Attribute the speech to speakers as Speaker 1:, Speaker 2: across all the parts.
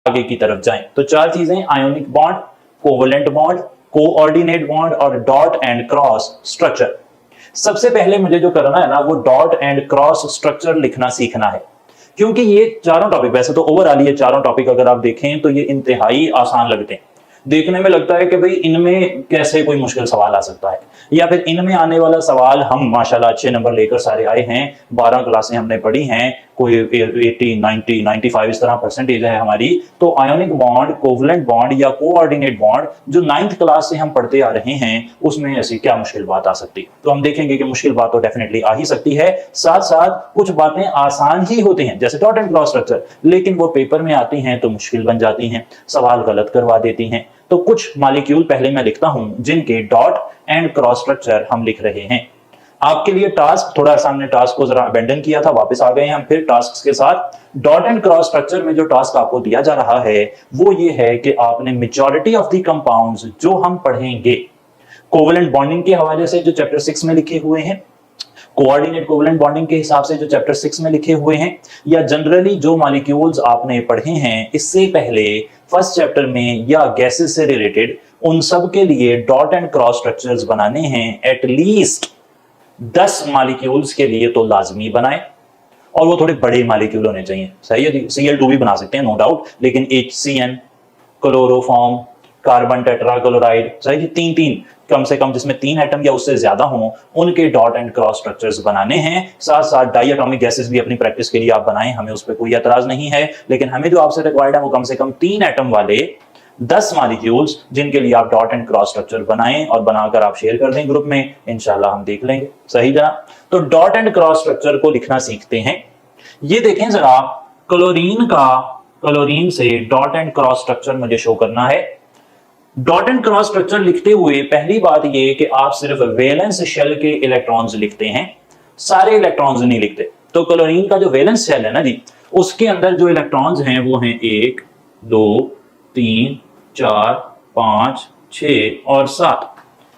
Speaker 1: आगे की तरफ जाएं तो चार चीजें, ionic bond, covalent bond, coordinate bond और डॉट एंड क्रॉस स्ट्रक्चर। सबसे पहले मुझे जो करना है ना वो डॉट एंड क्रॉस स्ट्रक्चर लिखना सीखना है, क्योंकि ये चारों टॉपिक, वैसे तो ओवरऑल ये चारों टॉपिक अगर आप देखें तो ये इंतहाई आसान लगते हैं। देखने में लगता है कि भाई इनमें कैसे कोई मुश्किल सवाल आ सकता है, या फिर इनमें आने वाला सवाल, हम माशाल्लाह अच्छे नंबर लेकर सारे आए हैं, 12 क्लासें हमने पढ़ी हैं, कोई 80 90 95 इस तरह परसेंटेज है हमारी। तो आयोनिक बॉन्ड, कोवलेंट बॉन्ड या कोऑर्डिनेट बॉन्ड जो 9th क्लास से हम पढ़ते आ रहे हैं, उसमें ऐसी क्या मुश्किल बात आ सकती है? तो हम देखेंगे कि मुश्किल बात तो डेफिनेटली आ ही सकती है, साथ साथ कुछ बातें आसान ही होती हैं जैसे डॉट एंड क्रॉस स्ट्रक्चर, लेकिन वो पेपर में आती हैं तो मुश्किल बन जाती हैं, सवाल गलत करवा देती हैं। तो कुछ मॉलिक्यूल पहले मैं लिखता हूं जिनके डॉट एंड क्रॉस स्ट्रक्चर हम लिख रहे हैं। आपके लिए टास्क, थोड़ा सा हमने टास्क को जरा अबेंडन किया था, वापस आ गए हैं हम फिर टास्क के साथ। डॉट एंड क्रॉस स्ट्रक्चर में जो टास्क आपको दिया जा रहा है वो ये है कि आपने मेजॉरिटी ऑफ द कंपाउंड्स जो हम पढ़ेंगे कोवलेंट बॉन्डिंग के हवाले से जो चैप्टर 6 में लिखे हुए हैं, कोऑर्डिनेट कोवलेंट बॉन्डिंग के हिसाब से जो चैप्टर 6 में लिखे हुए हैं, या जनरली जो मॉलिक्यूल्स आपने पढ़े हैं इससे पहले फर्स्ट चैप्टर में या गैसेस से रिलेटेड, उन सब के लिए डॉट एंड क्रॉस स्ट्रक्चर्स बनाने हैं। एटलीस्ट 10 मॉलिक्यूल्स के लिए तो लाजमी बनाए, और वो थोड़े बड़े मॉलिक्यूल होने चाहिए। सही है जी, Cl2 भी बना सकते हैं नो डाउट, लेकिन HCN, क्लोरोफॉर्म, कार्बन टेट्राक्लोराइड, सही जी, तीन कम से कम जिसमें 3 एटम या उससे ज्यादा हों, उनके डॉट एंड क्रॉस स्ट्रक्चर्स बनाने हैं। साथ साथ डाई एटॉमिक गैसेस भी अपनी प्रैक्टिस के लिए आप बनाएं, हमें उस पर कोई एतराज नहीं है, लेकिन हमें जो आपसे रिक्वायर्ड है वो कम से कम 3 एटम वाले 10 मॉलिक्यूल्स जिनके लिए आप डॉट एंड क्रॉस स्ट्रक्चर बनाएं और बनाकर आप शेयर कर दें ग्रुप में, इंशाल्लाह हम देख लेंगे। सही जनाब, तो डॉट एंड क्रॉस स्ट्रक्चर को लिखना सीखते हैं। ये देखें जरा, क्लोरीन से डॉट एंड क्रॉस स्ट्रक्चर मुझे शो करना है। डॉट एंड क्रॉस स्ट्रक्चर लिखते हुए पहली बात ये कि आप सिर्फ वैलेंस शेल के इलेक्ट्रॉन्स लिखते हैं, सारे इलेक्ट्रॉन्स नहीं लिखते। तो क्लोरीन का जो वैलेंस शेल है ना जी, उसके अंदर जो इलेक्ट्रॉन्स हैं वो हैं 1 2 3 4 5 6 और 7।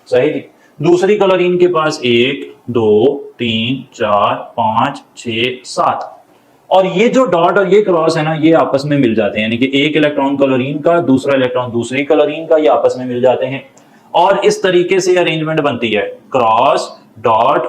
Speaker 1: सही जी। दूसरी क्लोरीन के पास 1 2 3 4 5 6 7, और ये जो डॉट और ये क्रॉस है ना, ये आपस में मिल जाते हैं, यानी कि एक इलेक्ट्रॉन क्लोरीन का, दूसरा इलेक्ट्रॉन दूसरी क्लोरीन का, ये आपस में मिल जाते हैं। और इस तरीके से अरेंजमेंट बनती है, क्रॉस डॉट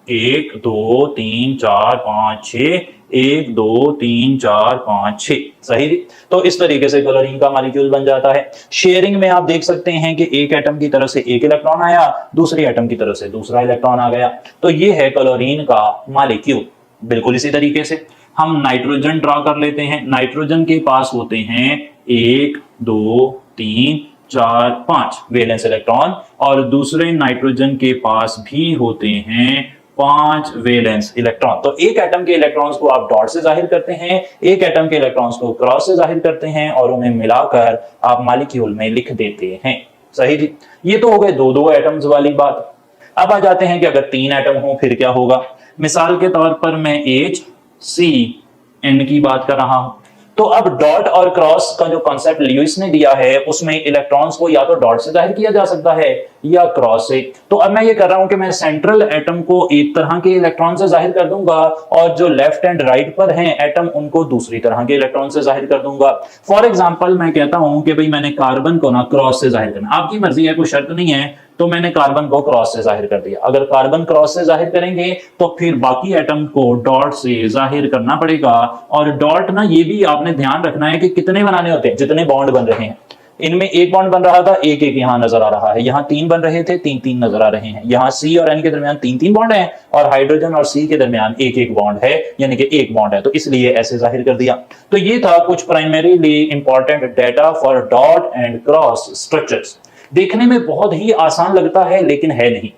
Speaker 1: 1 2 3 4 5 6, 1 2 3 4 5 6। सही जी। तो इस तरीके से क्लोरीन का मॉलिक्यूल बन जाता है। शेयरिंग में आप देख सकते हैं कि एक एटम की तरफ से एक इलेक्ट्रॉन आया, दूसरे एटम की तरफ से दूसरा इलेक्ट्रॉन आ गया। तो ये है क्लोरीन का मॉलिक्यूल। बिल्कुल इसी तरीके से हम नाइट्रोजन ड्रा कर लेते हैं। नाइट्रोजन के पास होते हैं 1 2 3 4 5 वैलेंस इलेक्ट्रॉन, और दूसरे नाइट्रोजन के पास भी होते हैं 5 वैलेंस इलेक्ट्रॉन। तो एक एटम के इलेक्ट्रॉन्स को आप डॉट से जाहिर करते हैं, एक एटम के इलेक्ट्रॉन्स को क्रॉस से जाहिर करते हैं, और उन्हें मिलाकर आप मॉलिक्यूल में लिख देते हैं। सही जी। ये तो हो गए दो एटम्स वाली बात। अब आ जाते हैं कि अगर 3 एटम हो फिर क्या होगा। मिसाल के तौर पर मैं HCN की बात कर रहा हूं, तो अब डॉट और क्रॉस का जो कॉन्सेप्ट ल्यूइस ने दिया है उसमें इलेक्ट्रॉन्स को या तो डॉट से जाहिर किया जा सकता है या क्रॉस से। तो अब मैं ये कर रहा हूं कि मैं सेंट्रल एटम को एक तरह के इलेक्ट्रॉन से जाहिर कर दूंगा, और जो लेफ्ट एंड राइट पर हैं एटम उनको दूसरी तरह के इलेक्ट्रॉन से जाहिर कर दूंगा। फॉर एग्जांपल मैं कहता हूं कि भाई मैंने कार्बन को ना क्रॉस से जाहिर करना, आपकी मर्जी है, कोई शर्त नहीं है, तो मैंने कार्बन को क्रॉस से जाहिर कर दिया। अगर कार्बन क्रॉस से जाहिर करेंगे तो फिर बाकी एटम को डॉट से जाहिर करना पड़ेगा। और डॉट ना, ये भी आपने ध्यान रखना है कि कितने बनाने होते हैं, जितने बॉन्ड बन रहे हैं। इनमें एक बॉन्ड बन रहा था, एक एक यहां नजर आ रहा है, यहां 3 बन रहे थे, 3 नजर आ रहे हैं, यहां C और N के दरमियान 3 बॉन्ड हैं, और हाइड्रोजन और C के दरमियान एक बॉन्ड है, यानी कि एक बॉन्ड है, तो इसलिए ऐसे जाहिर कर दिया। तो ये था कुछ primarily important data for dot and cross structures. देखने में बहुत ही आसान लगता है लेकिन है नहीं।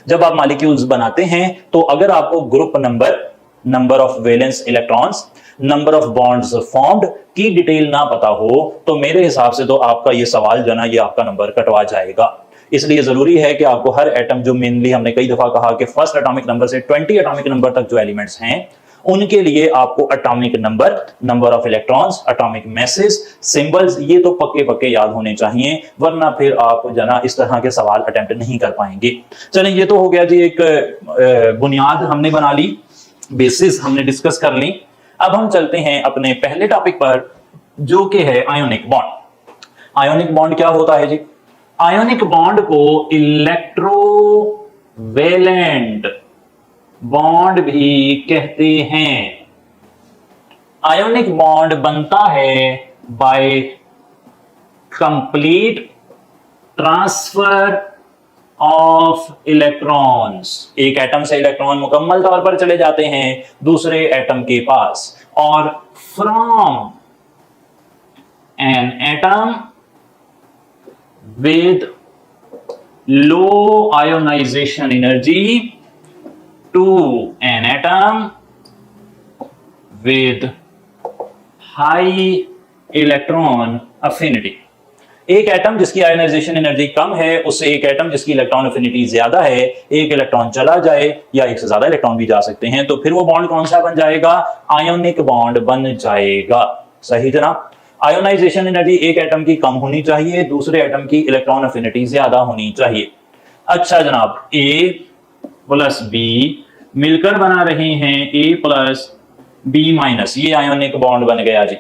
Speaker 1: जब आप मॉलिक्यूल्स बनाते हैं तो अगर आपको group number of valence electrons, number of bonds formed की डिटेल ना पता हो तो मेरे हिसाब से तो आपका ये सवाल जो ना, ये आपका नंबर कटवा जाएगा। इसलिए जरूरी है कि आपको हर एटम, जो मेनली हमने कई दफा कहा कि फर्स्ट एटॉमिक नंबर से 20 एटॉमिक नंबर तक जो एलिमेंट्स हैं उनके लिए आपको atomic number of electrons, atomic message, symbols, ये तो पक्के याद होने चाहिए, वरना फिर आप जना इस तरह के सवाल अटेम्प्ट नहीं कर पाएंगे। चलें, ये तो हो गया जी, एक बुनियाद हमने बना ली, बेसिस हमने डिस्कस कर ली। अब हम चलते हैं अपने पहले टॉपिक पर, जो कि है आयोनिक बॉन्ड। आयोनिक बॉन्ड क्या होता है जी? आयोनिक बॉन्ड को इलेक्ट्रोवेलेंट बॉन्ड भी कहते हैं। आयोनिक बॉन्ड बनता है by complete transfer of electrons. एक एटम से इलेक्ट्रॉन मुकम्मल तौर पर चले जाते हैं दूसरे एटम के पास, और from an atom with low ionization energy to an atom with high electron affinity. एक एटम जिसकी आयोनाइजेशन एनर्जी कम है उससे एक एटम जिसकी इलेक्ट्रॉन अफिनिटी ज्यादा है, एक इलेक्ट्रॉन चला जाए या एक से ज्यादा इलेक्ट्रॉन भी जा सकते हैं, तो फिर वो बॉन्ड कौन सा बन जाएगा? आयोनिक बॉन्ड बन जाएगा। सही जनाब। आयोनाइजेशन एनर्जी एक एटम की कम होनी चाहिए, दूसरे एटम की इलेक्ट्रॉन अफिनिटी ज्यादा होनी चाहिए। अच्छा जनाब, ए प्लस बी मिलकर बना रहे हैं ए प्लस बी माइनस, ये आयोनिक बॉन्ड बन गया जी।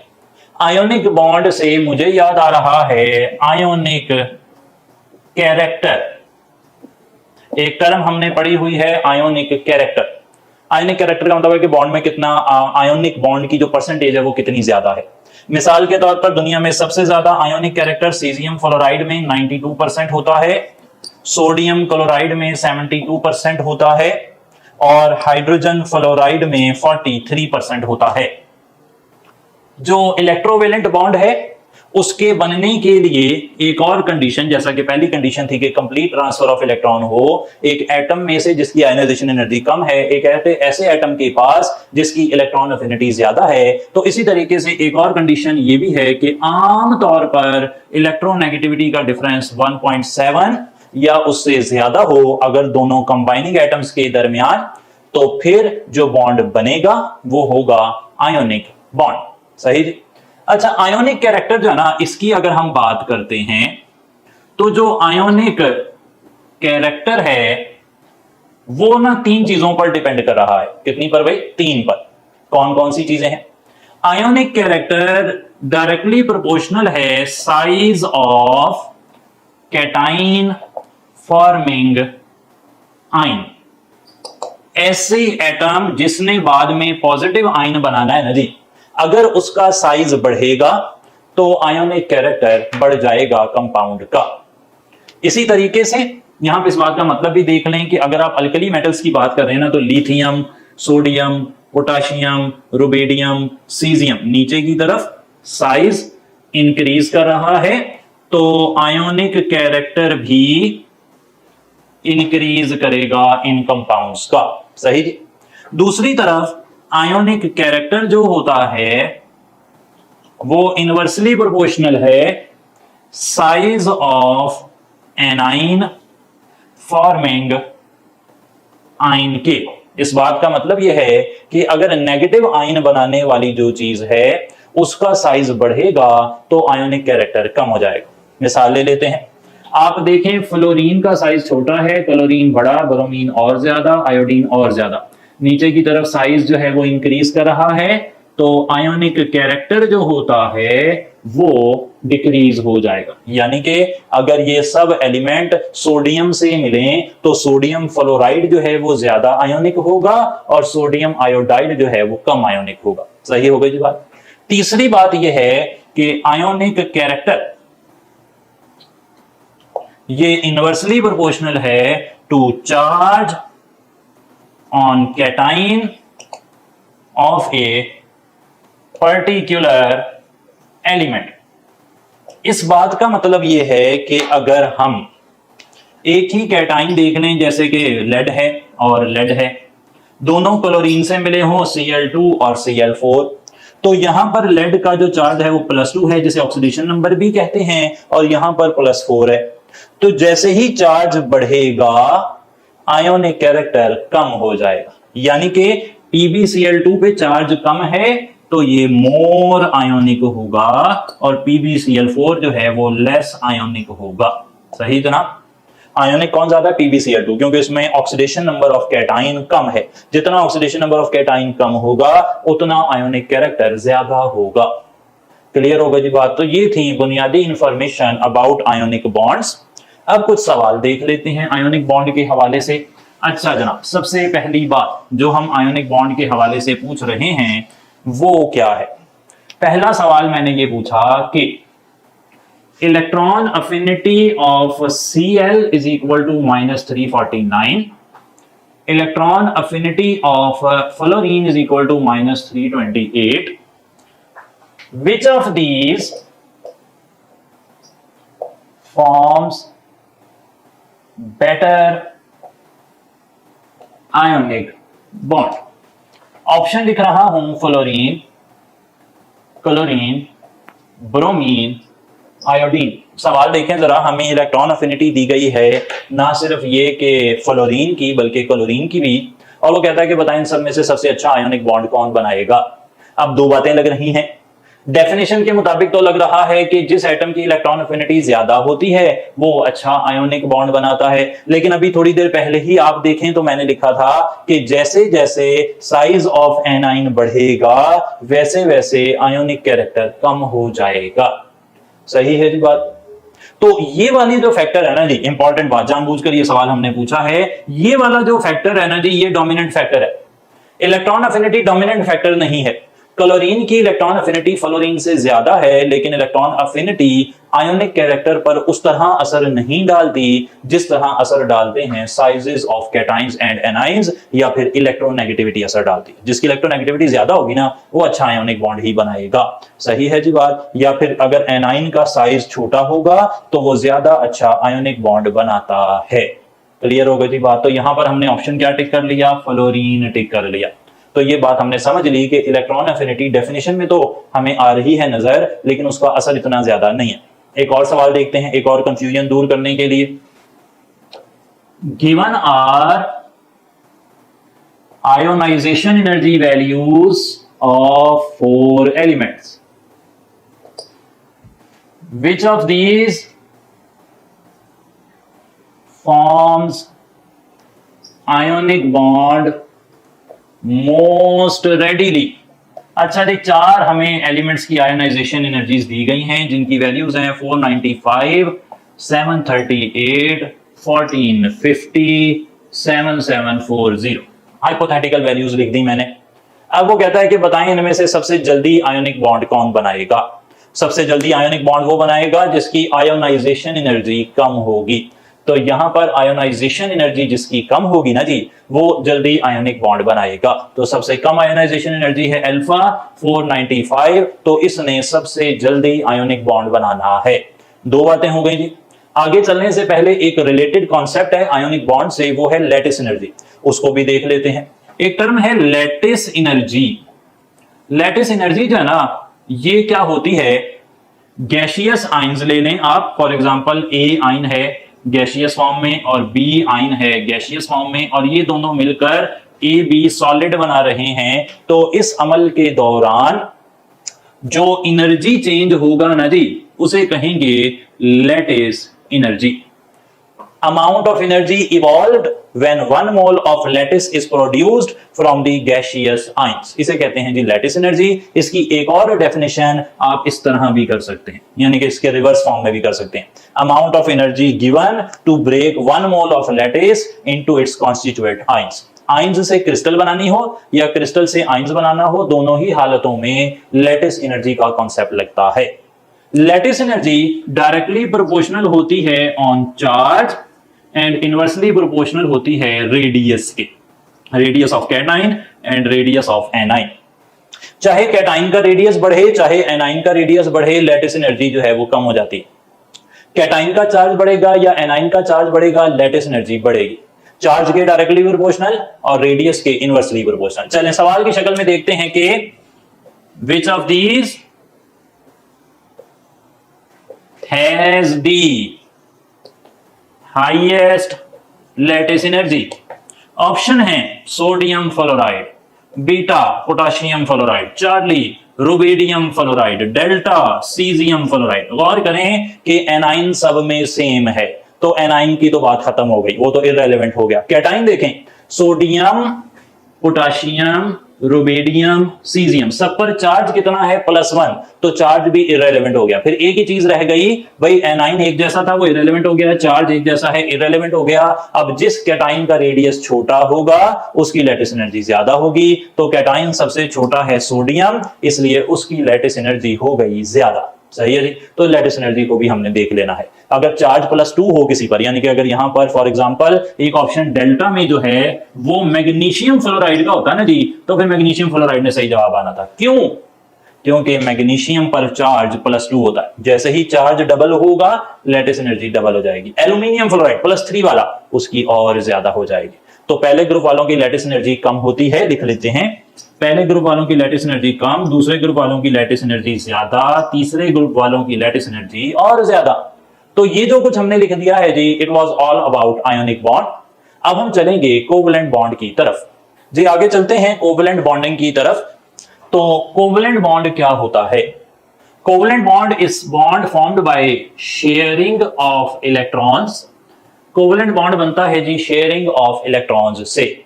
Speaker 1: आयोनिक बॉन्ड से मुझे याद आ रहा है आयोनिक कैरेक्टर। एक टर्म हमने पढ़ी हुई है आयोनिक कैरेक्टर। आयोनिक कैरेक्टर का मतलब है कि बॉन्ड में कितना आयोनिक बॉन्ड की जो परसेंटेज है वो कितनी ज्यादा है। मिसाल के तौर पर दुनिया में सबसे ज्यादा आयोनिक कैरेक्टर सीजियम फ्लोराइड में 92% होता है, सोडियम क्लोराइड में 72% होता है, और हाइड्रोजन फ्लोराइड में 43% होता है। जो इलेक्ट्रोवेलेंट बॉन्ड है उसके बनने के लिए एक और कंडीशन, जैसा कि पहली कंडीशन थी कि कंप्लीट ट्रांसफर ऑफ इलेक्ट्रॉन हो, एक एटम में से जिसकी आयोनाइजेशन एनर्जी कम है एक ऐसे एटम के पास जिसकी इलेक्ट्रॉन अफिनिटी ज्यादा है, तो इसी तरीके से एक और कंडीशन ये भी है कि आमतौर पर इलेक्ट्रोनेगेटिविटी का डिफरेंस 1.7 या उससे ज्यादा हो अगर दोनों कंबाइनिंग एटम्स के दरमियान, तो फिर जो बॉन्ड बनेगा वो होगा आयोनिक बॉन्ड। सही जी। अच्छा, आयोनिक कैरेक्टर जो है ना, इसकी अगर हम बात करते हैं तो जो आयोनिक कैरेक्टर है वो ना तीन चीजों पर डिपेंड कर रहा है। कितनी पर भाई? तीन पर। कौन कौन सी चीजें हैं? आयोनिक कैरेक्टर डायरेक्टली प्रोपोर्शनल है size of cation forming ion. ऐसे एटम जिसने बाद में पॉजिटिव आयन बनाना है ना जी, अगर उसका साइज बढ़ेगा तो आयोनिक कैरेक्टर बढ़ जाएगा कंपाउंड का। इसी तरीके से यहां पे इस बात का मतलब भी देख लें कि अगर आप अल्कली मेटल्स की बात कर रहे हैं ना, तो lithium, sodium, potassium, rubidium, caesium नीचे की तरफ साइज इंक्रीज कर रहा है, तो आयोनिक कैरेक्टर भी इंक्रीज करेगा इन कंपाउंड्स का। सही जी। दूसरी तरफ आयोनिक कैरेक्टर जो होता है वो इनवर्सली प्रोपोर्शनल है size of anion forming ion के। इस बात का मतलब यह है कि अगर नेगेटिव आयन बनाने वाली जो चीज है उसका साइज बढ़ेगा तो आयोनिक कैरेक्टर कम हो जाएगा। मिसाल ले लेते हैं, आप देखें फ्लोरीन का साइज छोटा है, क्लोरीन बड़ा, ब्रोमीन और ज्यादा, आयोडीन और ज्यादा। नीचे की तरफ साइज जो है वो इंक्रीज कर रहा है, तो आयोनिक कैरेक्टर जो होता है वो डिक्रीज हो जाएगा। यानी कि अगर ये सब एलिमेंट सोडियम से मिलें तो सोडियम फ्लोराइड जो है वो ज्यादा आयोनिक होगा और सोडियम आयोडाइड जो है वो कम आयोनिक होगा। सही हो गई जी बात। तीसरी बात यह है कि आयोनिक कैरेक्टर ये इनवर्सली प्रोपोर्शनल है to charge on cation of a particular element। इस बात का मतलब यह है कि अगर हम एक ही कैटाइन देख लें, जैसे कि लेड है और लेड है, दोनों क्लोरीन से मिले हों Cl2 और Cl4, तो यहां पर लेड का जो चार्ज है वो +2 है जिसे ऑक्सीडेशन नंबर भी कहते हैं, और यहां पर +4 है। तो जैसे ही चार्ज बढ़ेगा आयोनिक कैरेक्टर कम हो जाएगा। यानी कि PbCl2 पे चार्ज कम है तो ये मोर आयोनिक होगा और PbCl4 जो है वो लेस आयोनिक होगा। सही जनाब। आयोनिक कौन ज्यादा है? PbCl2, क्योंकि इसमें ऑक्सीडेशन नंबर ऑफ कैटाइन कम है। जितना ऑक्सीडेशन नंबर ऑफ कैटाइन कम होगा उतना आयोनिक कैरेक्टर ज्यादा होगा। क्लियर होगा जी बात। तो ये थी बुनियादी इंफॉर्मेशन अबाउट आयोनिक बॉन्ड्स। अब कुछ सवाल देख लेते हैं आयोनिक बॉन्ड के हवाले से। अच्छा जनाब, सबसे पहली बात जो हम आयोनिक बॉन्ड के हवाले से पूछ रहे हैं वो क्या है? पहला सवाल मैंने ये पूछा कि electron affinity of Cl is equal to -349, electron affinity of fluorine is equal to -328. Which of these forms better ionic bond? Option लिख रहा हूं फ्लोरीन, क्लोरीन, ब्रोमीन, आयोडीन। सवाल देखें जरा, हमें इलेक्ट्रॉन अफिनिटी दी गई है ना सिर्फ ये कि फ्लोरीन की बल्कि क्लोरीन की भी, और वो कहता है कि बताएं इन सब में से सबसे अच्छा आयोनिक बॉन्ड कौन बनाएगा। अब दो बातें लग रही हैं। डेफिनेशन के मुताबिक तो लग रहा है कि जिस एटम की इलेक्ट्रॉन अफिनिटी ज्यादा होती है वो अच्छा आयोनिक बॉन्ड बनाता है, लेकिन अभी थोड़ी देर पहले ही आप देखें तो मैंने लिखा था कि जैसे जैसे साइज ऑफ एनाइन बढ़ेगा वैसे वैसे आयोनिक कैरेक्टर कम हो जाएगा। सही है जी बात। तो ये वाली जो फैक्टर है ना जी, इंपॉर्टेंट बात, जानबूझकर ये सवाल हमने पूछा है, ये वाला जो फैक्टर है ना जी, ये डोमिनेंट फैक्टर है। इलेक्ट्रॉन अफिनिटी डोमिनेंट फैक्टर नहीं है। क्लोरीन की इलेक्ट्रॉन अफिनिटी फ्लोरीन से ज्यादा है, लेकिन इलेक्ट्रॉन अफिनिटी आयोनिक कैरेक्टर पर उस तरह असर नहीं डालती जिस तरह असर डालते हैं sizes of cations and anions, या फिर इलेक्ट्रोनेगेटिविटी असर डालती है। जिसकी इलेक्ट्रोनेगेटिविटी ज्यादा होगी ना वो अच्छा आयोनिक बॉन्ड ही बनाएगा। सही है जी बात। या फिर अगर एनाइन का साइज छोटा होगा तो वो ज्यादा अच्छा आयोनिक बॉन्ड बनाता है। क्लियर होगा जी बात। तो यहां पर हमने ऑप्शन क्या टिक कर लिया? फ्लोरीन टिक कर लिया। तो ये बात हमने समझ ली कि इलेक्ट्रॉन एफिनिटी डेफिनेशन में तो हमें आ रही है नजर, लेकिन उसका असर इतना ज्यादा नहीं है। एक और सवाल देखते हैं, एक और कंफ्यूजन दूर करने के लिए। Given are ionization energy values of 4 elements, which of these forms ionic bond most readily. अच्छा जी, 4 हमें एलिमेंट्स की आयोनाइजेशन एनर्जीज दी गई हैं जिनकी वैल्यूज हैं 495, 738, 1450, 7740। हाइपोथेटिकल वैल्यूज लिख दी मैंने। अब वो कहता है कि बताएं इनमें से सबसे जल्दी आयोनिक बॉन्ड कौन बनाएगा। सबसे जल्दी आयोनिक बॉन्ड वो बनाएगा जिसकी आयोनाइजेशन एनर्जी कम होगी। तो यहां पर आयोनाइजेशन एनर्जी जिसकी कम होगी ना जी, वो जल्दी आयोनिक बॉन्ड बनाएगा। तो सबसे कम आयोनाइजेशन एनर्जी है अल्फा 495, तो इसने सबसे जल्दी आयोनिक बॉन्ड बनाना है। दो बातें हो गई जी। आगे चलने से पहले एक रिलेटेड कॉन्सेप्ट है आयोनिक बॉन्ड से, वो है लैटिस एनर्जी। उसको भी देख लेते हैं। एक टर्म है लैटिस एनर्जी। लैटिस एनर्जी जो है ना, ये क्या होती है, गैसियस आइंस ले लें आप। फॉर एग्जांपल ए आइन है गैसियस फॉर्म में और बी आइन है गैसियस फॉर्म में, और ये दोनों मिलकर ए बी सॉलिड बना रहे हैं। तो इस अमल के दौरान जो एनर्जी चेंज होगा ना जी, उसे कहेंगे lattice energy. amount of energy evolved when 1 mole of lattice is produced from the gaseous ions, इसे कहते हैं जी लैटिस एनर्जी। इसकी एक और डेफिनेशन आप इस तरह भी कर सकते हैं, यानी कि इसके रिवर्स फॉर्म में भी कर सकते हैं। Amount of energy given to break 1 mole of lattice into its constituent ions. Ions से क्रिस्टल बनानी हो या क्रिस्टल से आइंस बनाना हो, दोनों ही हालतों में लैटिस एनर्जी का कॉन्सेप्ट लगता है। लैटिस एनर्जी डायरेक्टली प्रोपोर्शनल होती है on charge and inversely proportional होती है रेडियस के, radius of cation and radius of anion. चाहे कैटाइन का रेडियस बढ़े चाहे एनाइन का रेडियस बढ़े, लैटिस एनर्जी जो है वो कम हो जाती है। कैटाइन का चार्ज बढ़ेगा या एनाइन का चार्ज बढ़ेगा, लैटिस एनर्जी बढ़ेगी। चार्ज के डायरेक्टली प्रोपोर्शनल और रेडियस के इनवर्सली प्रोपोर्शनल। चलें सवाल की शक्ल में देखते हैं कि which of these has the highest lattice energy. Option है sodium fluoride, beta potassium fluoride, Charlie rubidium fluoride, delta caesium fluoride. गौर करें कि एनाइन सब में सेम है, तो एनाइन की तो बात खत्म हो गई, वो तो इररेलेवेंट हो गया। कैटाइन देखें, सोडियम पोटाशियम रुबिडियम, सीजियम, सब पर चार्ज कितना है +1, तो चार्ज भी इररेलेवेंट हो गया। फिर एक ही चीज रह गई भाई, एनाइन एक जैसा था वो इररेलेवेंट हो गया, चार्ज एक जैसा है इररेलेवेंट हो गया। अब जिस कैटाइन का रेडियस छोटा होगा उसकी लैटिस एनर्जी ज्यादा होगी, तो कैटाइन सबसे छोटा है सोडियम, इसलिए उसकी लैटिस एनर्जी हो गई ज्यादा। सही है जी। तो लैटिस एनर्जी को भी हमने देख लेना है। अगर चार्ज +2 हो किसी पर, यानी कि अगर यहां पर फॉर एग्जांपल एक ऑप्शन डेल्टा में जो है वो मैग्नीशियम फ्लोराइड का होता है ना जी, तो फिर मैग्नीशियम फ्लोराइड ने सही जवाब आना था। क्यों? क्योंकि मैग्नीशियम पर चार्ज +2 होता है, जैसे ही चार्ज डबल होगा लैटिस एनर्जी डबल हो जाएगी। एल्यूमिनियम फ्लोराइड +3 वाला, उसकी और ज्यादा हो जाएगी। तो पहले ग्रुप वालों की लैटिस एनर्जी कम होती है, लिख लेते हैं। पहले ग्रुप वालों की लैटिस एनर्जी कम, दूसरे ग्रुप वालों की लैटिस एनर्जी ज्यादा, तीसरे ग्रुप वालों की लैटिस एनर्जी और ज्यादा। तो ये जो कुछ हमने लिख दिया है जी, it was all about ionic bond. अब हम चलेंगे कोवलेंट बॉन्ड की तरफ जी। आगे चलते हैं कोवलेंट बॉन्डिंग की तरफ। तो कोवलेंट बॉन्ड क्या होता है? Covalent bond is bond formed by sharing of electrons. Covalent bond बनता है जी शेयरिंग ऑफ इलेक्ट्रॉन्स से,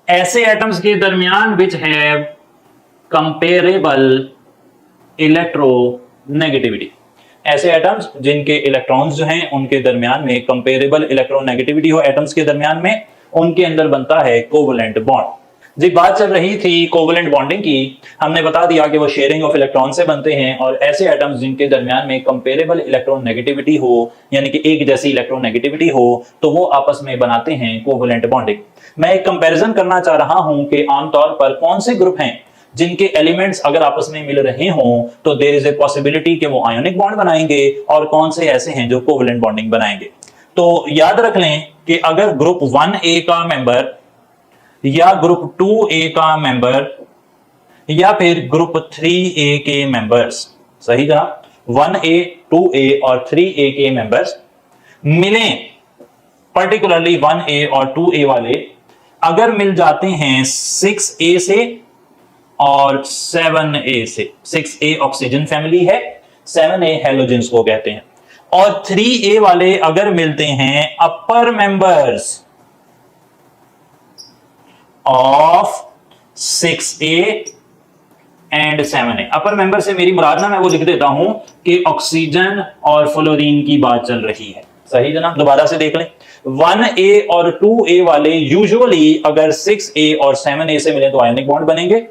Speaker 1: ऐसे एटम्स के दरमियान विच हैव कंपेरेबल इलेक्ट्रोनेगेटिविटी। ऐसे एटम्स जिनके इलेक्ट्रॉन्स जो हैं उनके दरमियान में कंपेरेबल इलेक्ट्रोनेगेटिविटी हो एटम्स के दरमियान में, उनके अंदर बनता है कोवलेंट बॉन्ड। जी बात चल रही थी कोवलेंट बॉन्डिंग की, हमने बता दिया कि वो शेयरिंग ऑफ इलेक्ट्रॉन से बनते हैं, और ऐसे एटम्स जिनके दरमियान में कंपेरेबल इलेक्ट्रोनेगेटिविटी हो, यानी कि एक जैसी इलेक्ट्रोनेगेटिविटी हो, तो वो आपस में बनाते हैं कोवलेंट बॉन्डिंग। मैं एक कंपैरिजन करना चाह रहा हूं कि आमतौर पर कौन से ग्रुप हैं जिनके एलिमेंट्स अगर आपस में मिल रहे हों तो देयर इज ए पॉसिबिलिटी कि वो आयोनिक बॉन्ड बनाएंगे, और कौन से ऐसे हैं जो कोवलेंट बॉन्डिंग बनाएंगे। तो याद रख लें कि अगर ग्रुप 1A का मेंबर या ग्रुप 2A का मेंबर या फिर ग्रुप 3A के मेंबर्स, सही जनाब, 1A 2A और 3A के मेंबर्स मिलें, पर्टिकुलरली 1A और 2A वाले अगर मिल जाते हैं 6A से और 7A से, 6A ऑक्सीजन फैमिली है, 7A हैलोजेंस को कहते हैं, और 3A वाले अगर मिलते हैं upper members of 6A and 7A। Upper member से मेरी मुराद ना, मैं वो लिख देता हूं कि ऑक्सीजन और फ्लोरीन की बात चल रही है। सही जनाब, दोबारा से देख लें, 1A और 2A वाले यूजुअली अगर 6A और 7A से मिले तो आयोनिक बॉन्ड बनेंगे,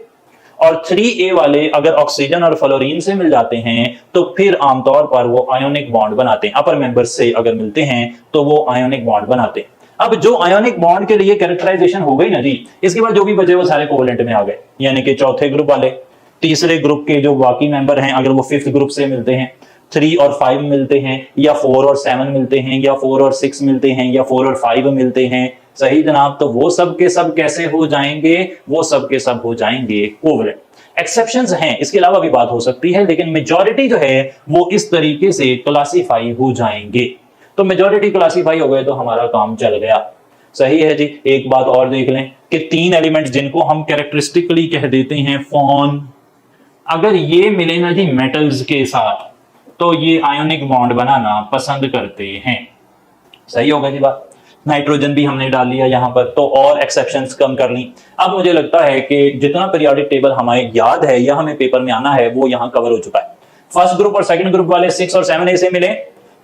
Speaker 1: और 3A वाले अगर ऑक्सीजन और फ्लोरीन से मिल जाते हैं तो फिर आमतौर पर वो आयोनिक बॉन्ड बनाते हैं। अपर मेंबर से अगर मिलते हैं तो वो आयोनिक बॉन्ड बनाते हैं। अब जो आयोनिक बॉन्ड के लिए कैरेक्टराइजेशन हो गई ना जी, इसके बाद जो भी बचे वो सारे कोवलेंट में आ गए, यानी कि चौथे ग्रुप वाले, तीसरे ग्रुप के जो बाकी मेंबर हैं अगर वो 5th ग्रुप से मिलते हैं, 3 और 5 मिलते हैं, या 4 और 7 मिलते हैं, या 4 और 6 मिलते हैं, या 4 और 5 मिलते हैं, सही जनाब, तो वो सब के सब कैसे हो जाएंगे? वो सब के सब हो जाएंगे कोवलेंट। एक्सेप्शंस हैं, इसके अलावा भी बात हो सकती है, लेकिन मेजॉरिटी जो है वो इस तरीके से क्लासीफाई हो जाएंगे। तो मेजॉरिटी क्लासीफाई हो गए तो हमारा काम चल गया। सही है जी। एक बात और देख लें कि 3 एलिमेंट्स जिनको हम कैरेक्टरिस्टिकली कह देते हैं फॉन, अगर ये मिले ना जी मेटल्स के साथ तो ये आयोनिक बॉन्ड बनाना पसंद करते हैं। सही होगा जी बात। नाइट्रोजन भी हमने डाल लिया यहां पर, तो और एक्सेप्शंस कम कर ली। अब मुझे लगता है कि जितना पीरियोडिक टेबल हमें याद है या हमें पेपर में आना है वो यहां कवर हो चुका है। फर्स्ट ग्रुप और सेकंड ग्रुप वाले 6 और 7A से मिले,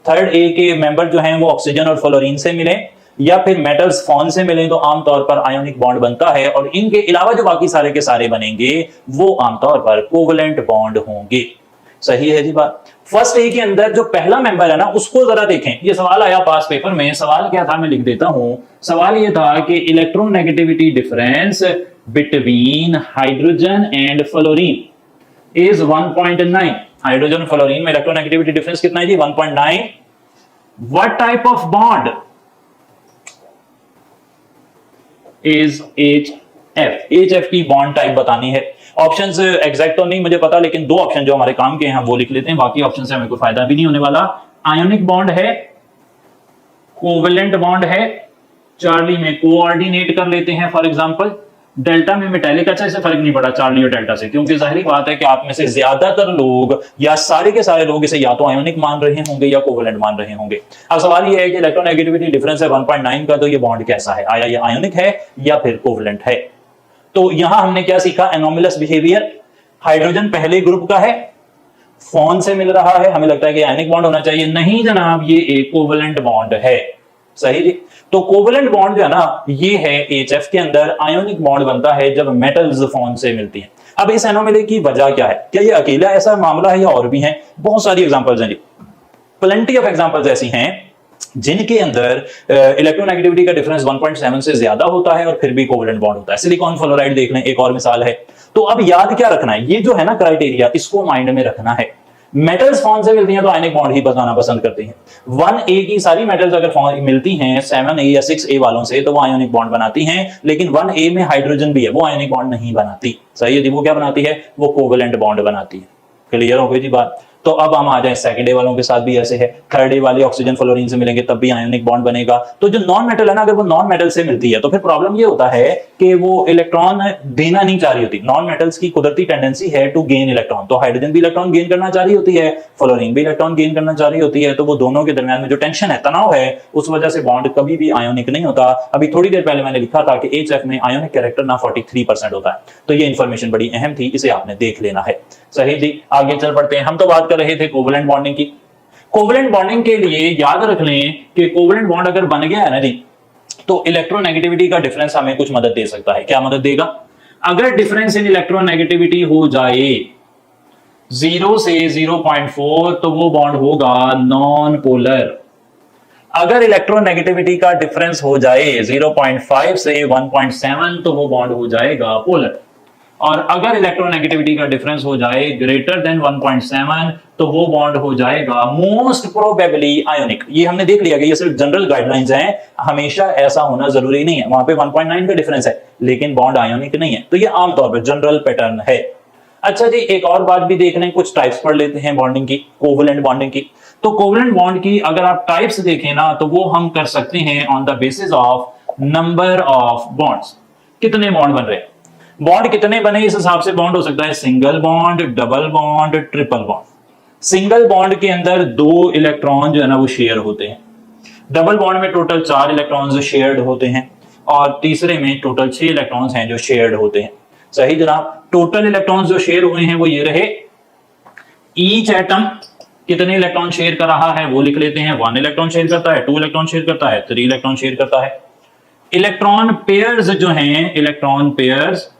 Speaker 1: 3rd A के मेंबर जो हैं वो ऑक्सीजन और फ्लोरीन से मिले, या फिर मेटल्स फॉन से मिले तो आमतौर पर आयोनिक बॉन्ड बनता है, और इनके अलावा जो बाकी सारे के सारे बनेंगे वो आमतौर पर कोवलेंट बॉन्ड होंगे। सही है जी बात। फर्स्ट ए के अंदर जो पहला मेंबर है ना उसको जरा देखें, ये सवाल आया पास पेपर में। सवाल क्या था मैं लिख देता हूं। सवाल ये था कि electronegativity difference between hydrogen and fluorine is 1.9। Hydrogen fluorine में इलेक्ट्रोनेगेटिविटी डिफरेंस कितना है जी? 1.9। What type of bond is HF? HF की बॉन्ड टाइप बतानी है। ऑप्शंस एग्जैक्ट तो नहीं मुझे पता, लेकिन 2 ऑप्शन जो हमारे काम के हैं वो लिख लेते हैं, बाकी ऑप्शन से हमें कोई फायदा भी नहीं होने वाला। आयोनिक बॉन्ड है, कोवेलेंट बॉन्ड है, चार्ली में कोऑर्डिनेट कर लेते हैं फॉर एग्जांपल, डेल्टा में मेटालिक। अच्छा, इससे फर्क नहीं पड़ा चार्ली और डेल्टा से, क्योंकि जाहिर बात है कि आप में से ज्यादातर लोग या सारे के सारे लोग इसे या तो आयोनिक मान रहे होंगे या कोवेलेंट मान रहे होंगे। अब सवाल ये है कि इलेक्ट्रोनेगेटिविटी डिफरेंस है 1.9 का, तो ये बॉन्ड कैसा है? आया ये आयोनिक है या फिर कोवेलेंट है? तो यहां हमने क्या सीखा, एनोमलस बिहेवियर, हाइड्रोजन पहले ग्रुप का है, फोन से मिल रहा है, हमें लगता है कि आयनिक बॉन्ड होना चाहिए, नहीं जनाब ये एक कोवेलेंट बॉन्ड है। सही जी। तो कोवेलेंट बॉन्ड जो है ना ये है एचएफ के अंदर आयोनिक बॉन्ड बनता है जब मेटल्स फोन से मिलती हैं। अब इस एनोमली की वजह क्या है, क्या ये अकेला ऐसा मामला है या और भी है? बहुत सारी एग्जांपल्स हैं जी, प्लेंटी ऑफ एग्जांपल्स ऐसी हैं जिनके अंदर इलेक्ट्रोनेगेटिविटी का डिफरेंस 1.7 से ज्यादा होता है और फिर भी कोवेलेंट बॉन्ड होता है। सिलिकॉन फ्लोराइड देख लें, एक और मिसाल है। तो अब याद क्या रखना है, ये जो है ना क्राइटेरिया, इसको माइंड में रखना है। मेटल्स फोन से मिलती हैं तो आयनिक बॉन्ड ही बताना पसंद करती हैं। 1A की सारी मेटल्स अगर फोन मिलती हैं 7A या 6A वालों से तो वो आयनिक बॉन्ड बनाती हैं, लेकिन 1A में हाइड्रोजन भी है, वो आयनिक बॉन्ड नहीं बनाती। सही है जी। वो क्या बनाती है, वो कोवेलेंट बॉन्ड बनाती है। क्लियर हो गई जी बात। तो अब हम आ जाए सेकंड ए वालों के साथ भी ऐसे है, थर्ड ए वाले ऑक्सीजन फ्लोरीन से मिलेंगे तब भी आयोनिक बॉन्ड बनेगा। तो जो नॉन मेटल है ना, अगर वो नॉन मेटल से मिलती है तो फिर प्रॉब्लम ये होता है कि वो इलेक्ट्रॉन देना नहीं चाह रही होती। नॉन मेटल्स की कुदरती टेंडेंसी है टू गेन इलेक्ट्रॉन, तो हाइड्रोजन भी इलेक्ट्रॉन गेन करना चाह रही होती है, फ्लोरीन भी इलेक्ट्रॉन गेन करना चाह रही होती है। तो वो दोनों के दरमियान में जो टेंशन है, तनाव है, उस वजह से बॉन्ड कभी भी आयोनिक नहीं होता। अभी थोड़ी देर पहले मैंने लिखा था कि एचएफ में आयोनिक कैरेक्टर ना 43% होता है, तो ये इंफॉर्मेशन बड़ी अहम थी, इसे आपने देख लेना है। सही जी। आगे चल पड़ते हैं। हम तो बात कर रहे थे कोवेलेंट बॉन्डिंग की। कोवेलेंट बॉन्डिंग के लिए याद रख लें कि कोवेलेंट बॉन्ड अगर बन गया है ना जी, तो इलेक्ट्रोनेगेटिविटी का डिफरेंस हमें कुछ मदद दे सकता है। क्या मदद देगा? अगर डिफरेंस इन इलेक्ट्रोनेगेटिविटी हो जाए 0 से 0.4 तो वो बॉन्ड होगा नॉन पोलर। अगर इलेक्ट्रोनेगेटिविटी का डिफरेंस हो जाए 0.5 से 1.7 तो वो बॉन्ड हो जाएगा पोलर। और अगर इलेक्ट्रोनेगेटिविटी का डिफरेंस हो जाए ग्रेटर देन 1.7 तो वो बॉन्ड हो जाएगा मोस्ट प्रोबेबली आयोनिक। ये हमने देख लिया कि ये सिर्फ जनरल गाइडलाइंस हैं, हमेशा ऐसा होना जरूरी नहीं है। वहां पे 1.9 का डिफरेंस है लेकिन बॉन्ड आयोनिक नहीं है, तो ये आमतौर पर जनरल पैटर्न है। अच्छा जी, एक और बात भी देख लें, कुछ टाइप्स पढ़ लेते हैं बॉन्डिंग की, कोवेलेंट बॉन्डिंग की। तो कोवेलेंट बॉन्ड की अगर आप टाइप्स देखें ना तो वो हम कर सकते हैं on the basis of number of bonds. कितने बॉन्ड बन रहे हैं, बॉन्ड कितने बने, इस हिसाब से बॉन्ड हो सकता है single bond, double bond, triple bond. Single bond के अंदर 2 इलेक्ट्रॉन जो है ना वो शेयर होते हैं, डबल बॉन्ड में टोटल 4 इलेक्ट्रॉन्स शेयर्ड होते हैं और तीसरे में टोटल 6 इलेक्ट्रॉन्स हैं जो शेयर्ड होते हैं। सही जनाब। टोटल इलेक्ट्रॉन्स जो शेयर हुए हैं वो ये रहे। ईच एटम कितने इलेक्ट्रॉन शेयर कर रहा है वो लिख लेते हैं। 1 इलेक्ट्रॉन शेयर करता है, 2 इलेक्ट्रॉन शेयर करता है, 3 इलेक्ट्रॉन शेयर करता है। इलेक्ट्रॉन पेयर्स जो हैं, इलेक्ट्रॉन पेयर्स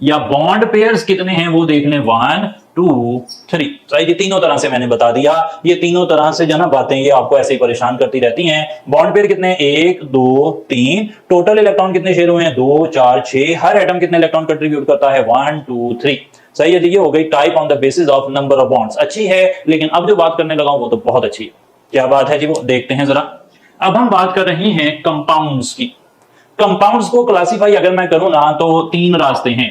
Speaker 1: या बॉन्ड पेयर्स कितने हैं वो देख लें, 1 2 3। सही, तीनों तरह से मैंने बता दिया। ये तीनों तरह से जो ना बातें ये आपको ऐसे ही परेशान करती रहती हैं। बॉन्ड पेयर कितने, 1 2 3। टोटल इलेक्ट्रॉन कितने शेयर हुए हैं, 2 4 6। हर एटम कितने इलेक्ट्रॉन कंट्रीब्यूट करता है, 1 2 3। सही है जी। ये हो गई type on the basis of number of bonds. अच्छी है, लेकिन अब जो बात करने लगा वो तो बहुत अच्छी है। क्या बात है जी, वो देखते हैं जरा। अब हम बात कर रहे हैं कंपाउंड्स की। कंपाउंड्स को क्लासिफाई अगर मैं करूं ना तो 3 रास्ते हैं।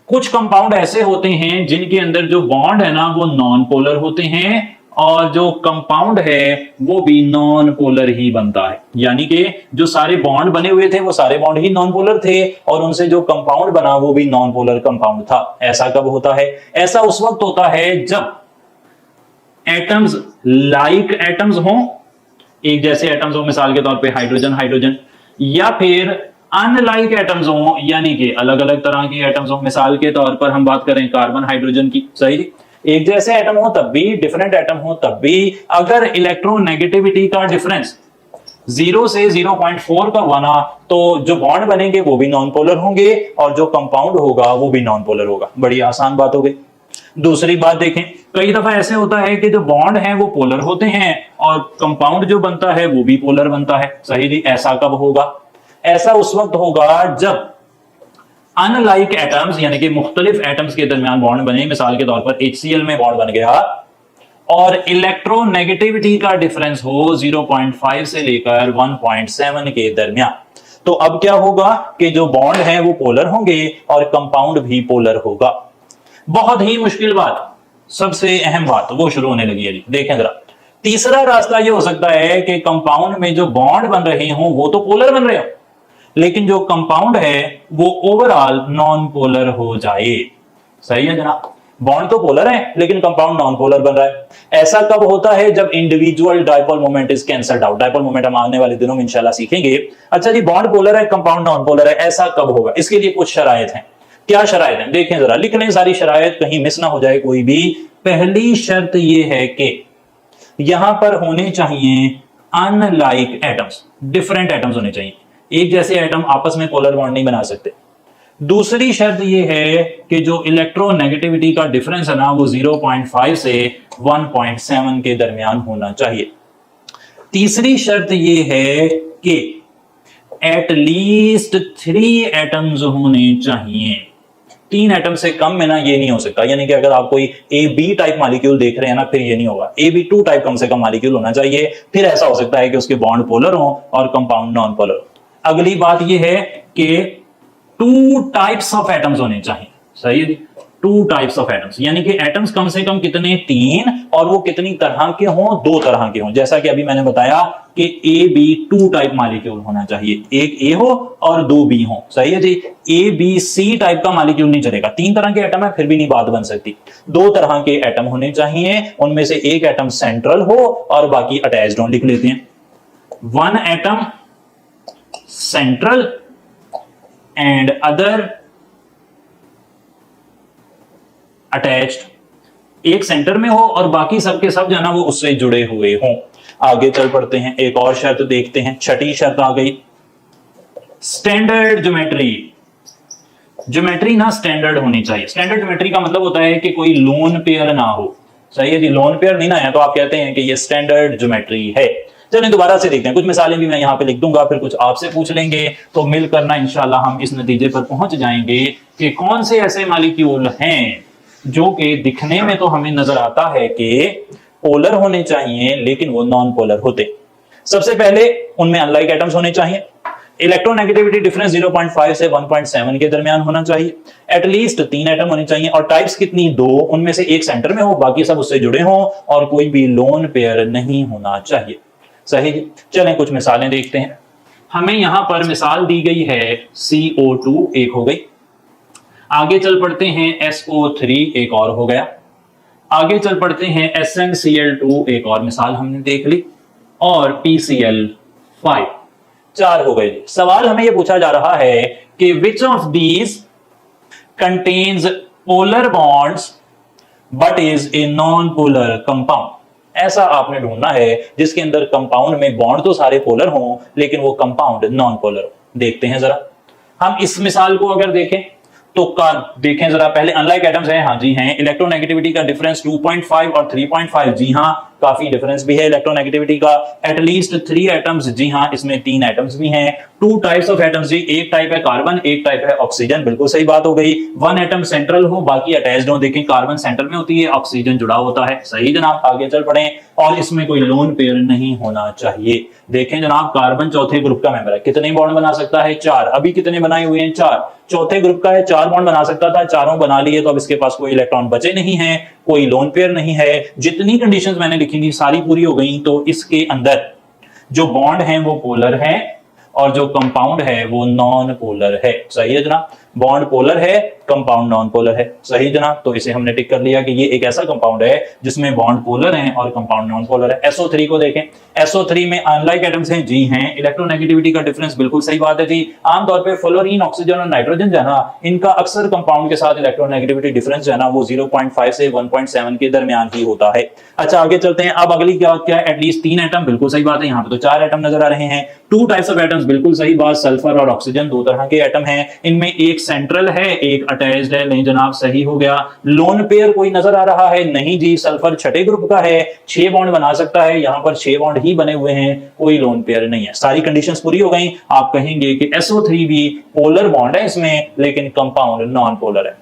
Speaker 1: कुछ कंपाउंड ऐसे होते हैं जिनके अंदर जो बॉन्ड है ना वो नॉन पोलर होते हैं और जो कंपाउंड है वो भी नॉन पोलर ही बनता है। यानी कि जो सारे बॉन्ड बने हुए थे वो सारे बॉन्ड ही नॉन पोलर थे और उनसे जो कंपाउंड बना वो भी नॉन पोलर कंपाउंड था। ऐसा कब होता है? ऐसा उस वक्त होता है जब एटम्स लाइक एटम्स हों, एक जैसे एटम्स हो, मिसाल के तौर पे हाइड्रोजन हाइड्रोजन, या फिर अनलाइक एटम्स हो यानी कि अलग अलग तरह के एटम्स हो। मिसाल के तौर पर हम बात करें कार्बन हाइड्रोजन की। सही, एक जैसे एटम हो तब भी, डिफरेंट एटम हो तब भी, अगर इलेक्ट्रोनेगेटिविटी का डिफरेंस 0 से 0.4 का बना तो जो बॉन्ड बनेंगे वो भी नॉन पोलर होंगे और जो कंपाउंड होगा वो भी नॉन पोलर होगा। बड़ी आसान बात हो गई। दूसरी बात देखें, कई दफा ऐसे होता है कि जो बॉन्ड है वो पोलर होते हैं और कंपाउंड जो बनता है वो भी पोलर बनता है। सही जी। ऐसा कब होगा? ऐसा उस वक्त होगा जब अनलाइक एटम्स यानी कि मुख्तलिफ एटम्स के दरमियान बॉन्ड बने। मिसाल के तौर पर HCl में बॉन्ड बन गया और इलेक्ट्रोनेगेटिविटी का डिफरेंस हो 0.5 से लेकर 1.7 के दरमियान। तो अब क्या होगा कि जो बॉन्ड है वो पोलर होंगे और कंपाउंड भी पोलर होगा। बहुत ही मुश्किल बात, सबसे अहम बात वो शुरू होने लगी है जी। देखें जरा, तीसरा रास्ता ये हो सकता है कि कंपाउंड में जो बॉन्ड बन रहे हों वो तो पोलर बन रहे हो लेकिन जो कंपाउंड है वो ओवरऑल नॉन पोलर हो जाए। सही है जनाब। बॉन्ड तो पोलर है लेकिन कंपाउंड नॉन पोलर बन रहा है। ऐसा कब होता है? जब individual dipole moment is cancelled out. Dipole moment हम आने वाले दिनों में इंशाल्लाह सीखेंगे। अच्छा जी, बॉन्ड पोलर है, कंपाउंड नॉन पोलर है, ऐसा कब होगा? इसके लिए कुछ शरायत हैं। क्या शराइत है देखें जरा, लिख लें सारी शराइत, कहीं मिस ना हो जाए कोई भी। पहली शर्त यह है कि यहां पर होने चाहिए अनलाइक एटम्स, डिफरेंट एटम्स होने चाहिए, एक जैसे एटम आपस में पोलर बॉन्ड नहीं बना सकते। दूसरी शर्त यह है कि जो इलेक्ट्रोनेगेटिविटी का डिफरेंस है ना वो 0.5 से 1.7 के दरमियान होना चाहिए। तीसरी शर्त यह है कि एटलीस्ट 3 एटम्स होने चाहिए, 3 एटम से कम में ना ये नहीं हो सकता। यानी कि अगर आप कोई ए बी टाइप मॉलिक्यूल देख रहे हैं ना, फिर ये नहीं होगा, AB2 टाइप कम से कम मॉलिक्यूल होना चाहिए, फिर ऐसा हो सकता है कि उसके बॉन्ड पोलर हो और कंपाउंड नॉन पोलर हो। अगली बात ये है कि 2 टाइप्स ऑफ एटम्स होने चाहिए, सही है जी, 2 टाइप्स ऑफ एटम्स, यानी कि एटम्स कम से कम कितने, 3, और वो कितनी तरह के हों, 2 तरह के हों। जैसा कि अभी मैंने बताया कि AB2 टाइप मॉलिक्यूल होना चाहिए, एक ए हो और 2 बी हो, सही है जी। ABC टाइप का मॉलिक्यूल नहीं चलेगा, 3 तरह के एटम है फिर भी नहीं बात बन सकती, 2 तरह के एटम होने चाहिए, उनमें से एक एटम सेंट्रल हो और बाकी अटैच्ड हो। लिख लेते हैं, 1 atom central and other attached, एक सेंटर में हो और बाकी सबके सब जो है ना वो उससे जुड़े हुए हों। आगे चल पड़ते हैं, एक और शर्त देखते हैं, छठी शर्त आ गई, स्टैंडर्ड ज्योमेट्री। ज्योमेट्री ना स्टैंडर्ड होनी चाहिए। स्टैंडर्ड ज्योमेट्री का मतलब होता है कि कोई लोन पेयर ना हो, सही है जी, लोन पेयर नहीं ना है तो आप कहते हैं कि ये स्टैंडर्ड ज्योमेट्री है। चलिए दोबारा से देखते हैं, कुछ मिसालें भी मैं यहां पे लिख दूंगा, फिर कुछ आपसे पूछ लेंगे, तो मिलकर ना इंशाल्लाह हम इस नतीजे पर पहुंच जाएंगे कि कौन से ऐसे मॉलिक्यूल हैं जो कि दिखने में तो हमें नजर आता है कि पोलर होने चाहिए लेकिन वो नॉन पोलर होते। सबसे पहले उनमें अनलाइक एटम्स होने चाहिए, इलेक्ट्रोनेगेटिविटी डिफरेंस 0.5 से 1.7 के दरमियान होना चाहिए, एटलीस्ट 3 एटम होने चाहिए, और टाइप्स कितनी, 2, उनमें से एक सेंटर में हो बाकी सब उससे जुड़े हों, और कोई भी लोन पेयर नहीं होना चाहिए, सही। चलें कुछ मिसालें देखते हैं। हमें यहां पर मिसाल दी गई है CO2, एक हो गई। आगे चल पड़ते हैं SO3, एक और हो गया। आगे चल पड़ते हैं SnCl2, एक और मिसाल हमने देख ली, और PCl5, 4 हो गए। सवाल हमें यह पूछा जा रहा है कि which of these contains polar bonds but is a non polar compound. ऐसा आपने ढूंढना है जिसके अंदर कंपाउंड में बॉन्ड तो सारे पोलर हों लेकिन वो कंपाउंड नॉन पोलर हो। देखते हैं जरा, हम इस मिसाल को अगर देखें तो देखें जरा, पहले अनलाइक एटम्स हैं, हाँ जी हैं, इलेक्ट्रोनेगेटिविटी का डिफरेंस 2.5 और 3.5, जी हाँ काफी डिफरेंस भी है इलेक्ट्रोनेगेटिविटी का, एटलीस्ट 3 एटम्स, जी हाँ इसमें 3 एटम्स भी हैं, 2 टाइप्स ऑफ एटम्स, जी एक टाइप है कार्बन, एक टाइप है ऑक्सीजन, बिल्कुल सही बात हो गई। 1 एटम सेंट्रल हो बाकी अटैच्ड हो, देखें कार्बन सेंटर में होती है, ऑक्सीजन जुड़ा होता है, सही जनाब। आगे चल पड़े, और इसमें कोई लोन पेयर नहीं होना चाहिए। देखें जनाब, कार्बन चौथे ग्रुप का मेंबर है, कितने बॉन्ड बना सकता है, 4, अभी कितने बनाए हुए हैं, 4, चौथे ग्रुप का है, 4 बॉन्ड बना सकता था, चारों बना लिए, तो अब इसके पास कोई इलेक्ट्रॉन बचे नहीं है, कोई लोन पेयर नहीं है। जितनी कंडीशंस मैंने लिखी थी सारी पूरी हो गई, तो इसके अंदर जो बॉन्ड है वो पोलर है और जो कंपाउंड है वो नॉन पोलर है, सही है जनाब। बॉन्ड पोलर है, कंपाउंड नॉन पोलर है, सही जनाब। तो इसे हमने टिक कर लिया कि ये एक ऐसा कंपाउंड है जिसमें बॉन्ड पोलर है और कंपाउंड नॉन पोलर है। SO3 को देखें, SO3 में अनलाइक एटम्स हैं, जी हैं, इलेक्ट्रोनेगेटिविटी का डिफरेंस, बिल्कुल सही बात है जी। आमतौर पे फ्लोरीन, ऑक्सीजन और नाइट्रोजन जो है ना, इनका अक्सर कंपाउंड के साथ इलेक्ट्रोनेगेटिविटी डिफरेंस जो है ना वो 0.5 से 1.7 के दरमियान ही होता है। अच्छा आगे चलते हैं, अब अगली क्या क्या है, एटलीस्ट 3 एटम, बिल्कुल सही बात है, यहाँ पे तो 4 एटम नजर आ रहे हैं। 2 टाइप्स ऑफ एटम्स, बिल्कुल सही बात, सल्फर और ऑक्सीजन 2 तरह के एटम हैं, इनमें एक सेंट्रल है एक अटैच्ड है, नहीं जनाब सही हो गया। लोन पेयर कोई नजर आ रहा है, नहीं जी, सल्फर छठे ग्रुप का है, 6 बॉन्ड बना सकता है, यहां पर 6 बॉन्ड ही बने हुए हैं, कोई लोन पेयर नहीं है। सारी कंडीशंस पूरी हो गई, आप कहेंगे कि SO3 भी पोलर बॉन्ड है इसमें लेकिन कंपाउंड नॉन पोलर है।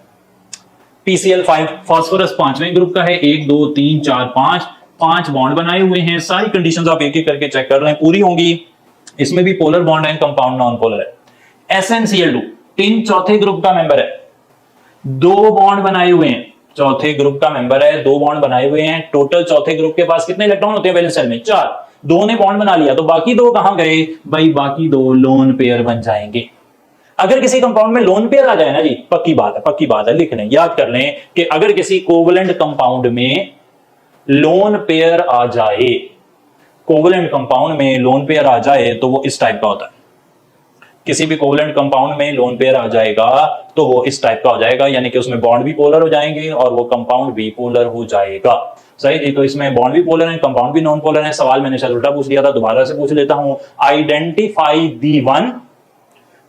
Speaker 1: PCl5 फास्फोरस 5वें ग्रुप का है, 1 2 3 4 5 बॉन्ड बनाए हुए हैं, सारी कंडीशंस आप एक एक करके चेक कर रहे हैं, पूरी होंगी, इसमें भी पोलर बॉन्ड है, कंपाउंड नॉन पोलर है। SnCl2 3 चौथे ग्रुप का मेंबर है, 2 बॉन्ड बनाए हुए हैं, चौथे ग्रुप का मेंबर है, 2 बॉन्ड बनाए हुए हैं। टोटल चौथे ग्रुप के पास कितने इलेक्ट्रॉन होते हैं वैलेंस शेल में, 4, 2 ने बॉन्ड बना लिया तो बाकी 2 कहां गए भाई, बाकी 2 लोन पेयर बन जाएंगे। अगर किसी कंपाउंड में लोन पेयर आ जाए ना जी, पक्की बात है, पक्की बात है, लिख लें, याद कर लें कि अगर किसी कोवलेंट कंपाउंड में लोन पेयर आ जाए, कोवलेंट कंपाउंड में लोन पेयर आ जाए तो वो इस टाइप का होता है। किसी भी कोवलेंट कंपाउंड में लोन पेयर आ जाएगा तो वो इस टाइप का हो जाएगा, यानी कि उसमें बॉन्ड भी पोलर हो जाएंगे और वो कंपाउंड भी पोलर हो जाएगा। सही जी, तो इसमें बॉन्ड भी पोलर है, कंपाउंड भी नॉन पोलर है। सवाल मैंने शायद उल्टा पूछ लिया था, दोबारा से पूछ लेता हूं। Identify the one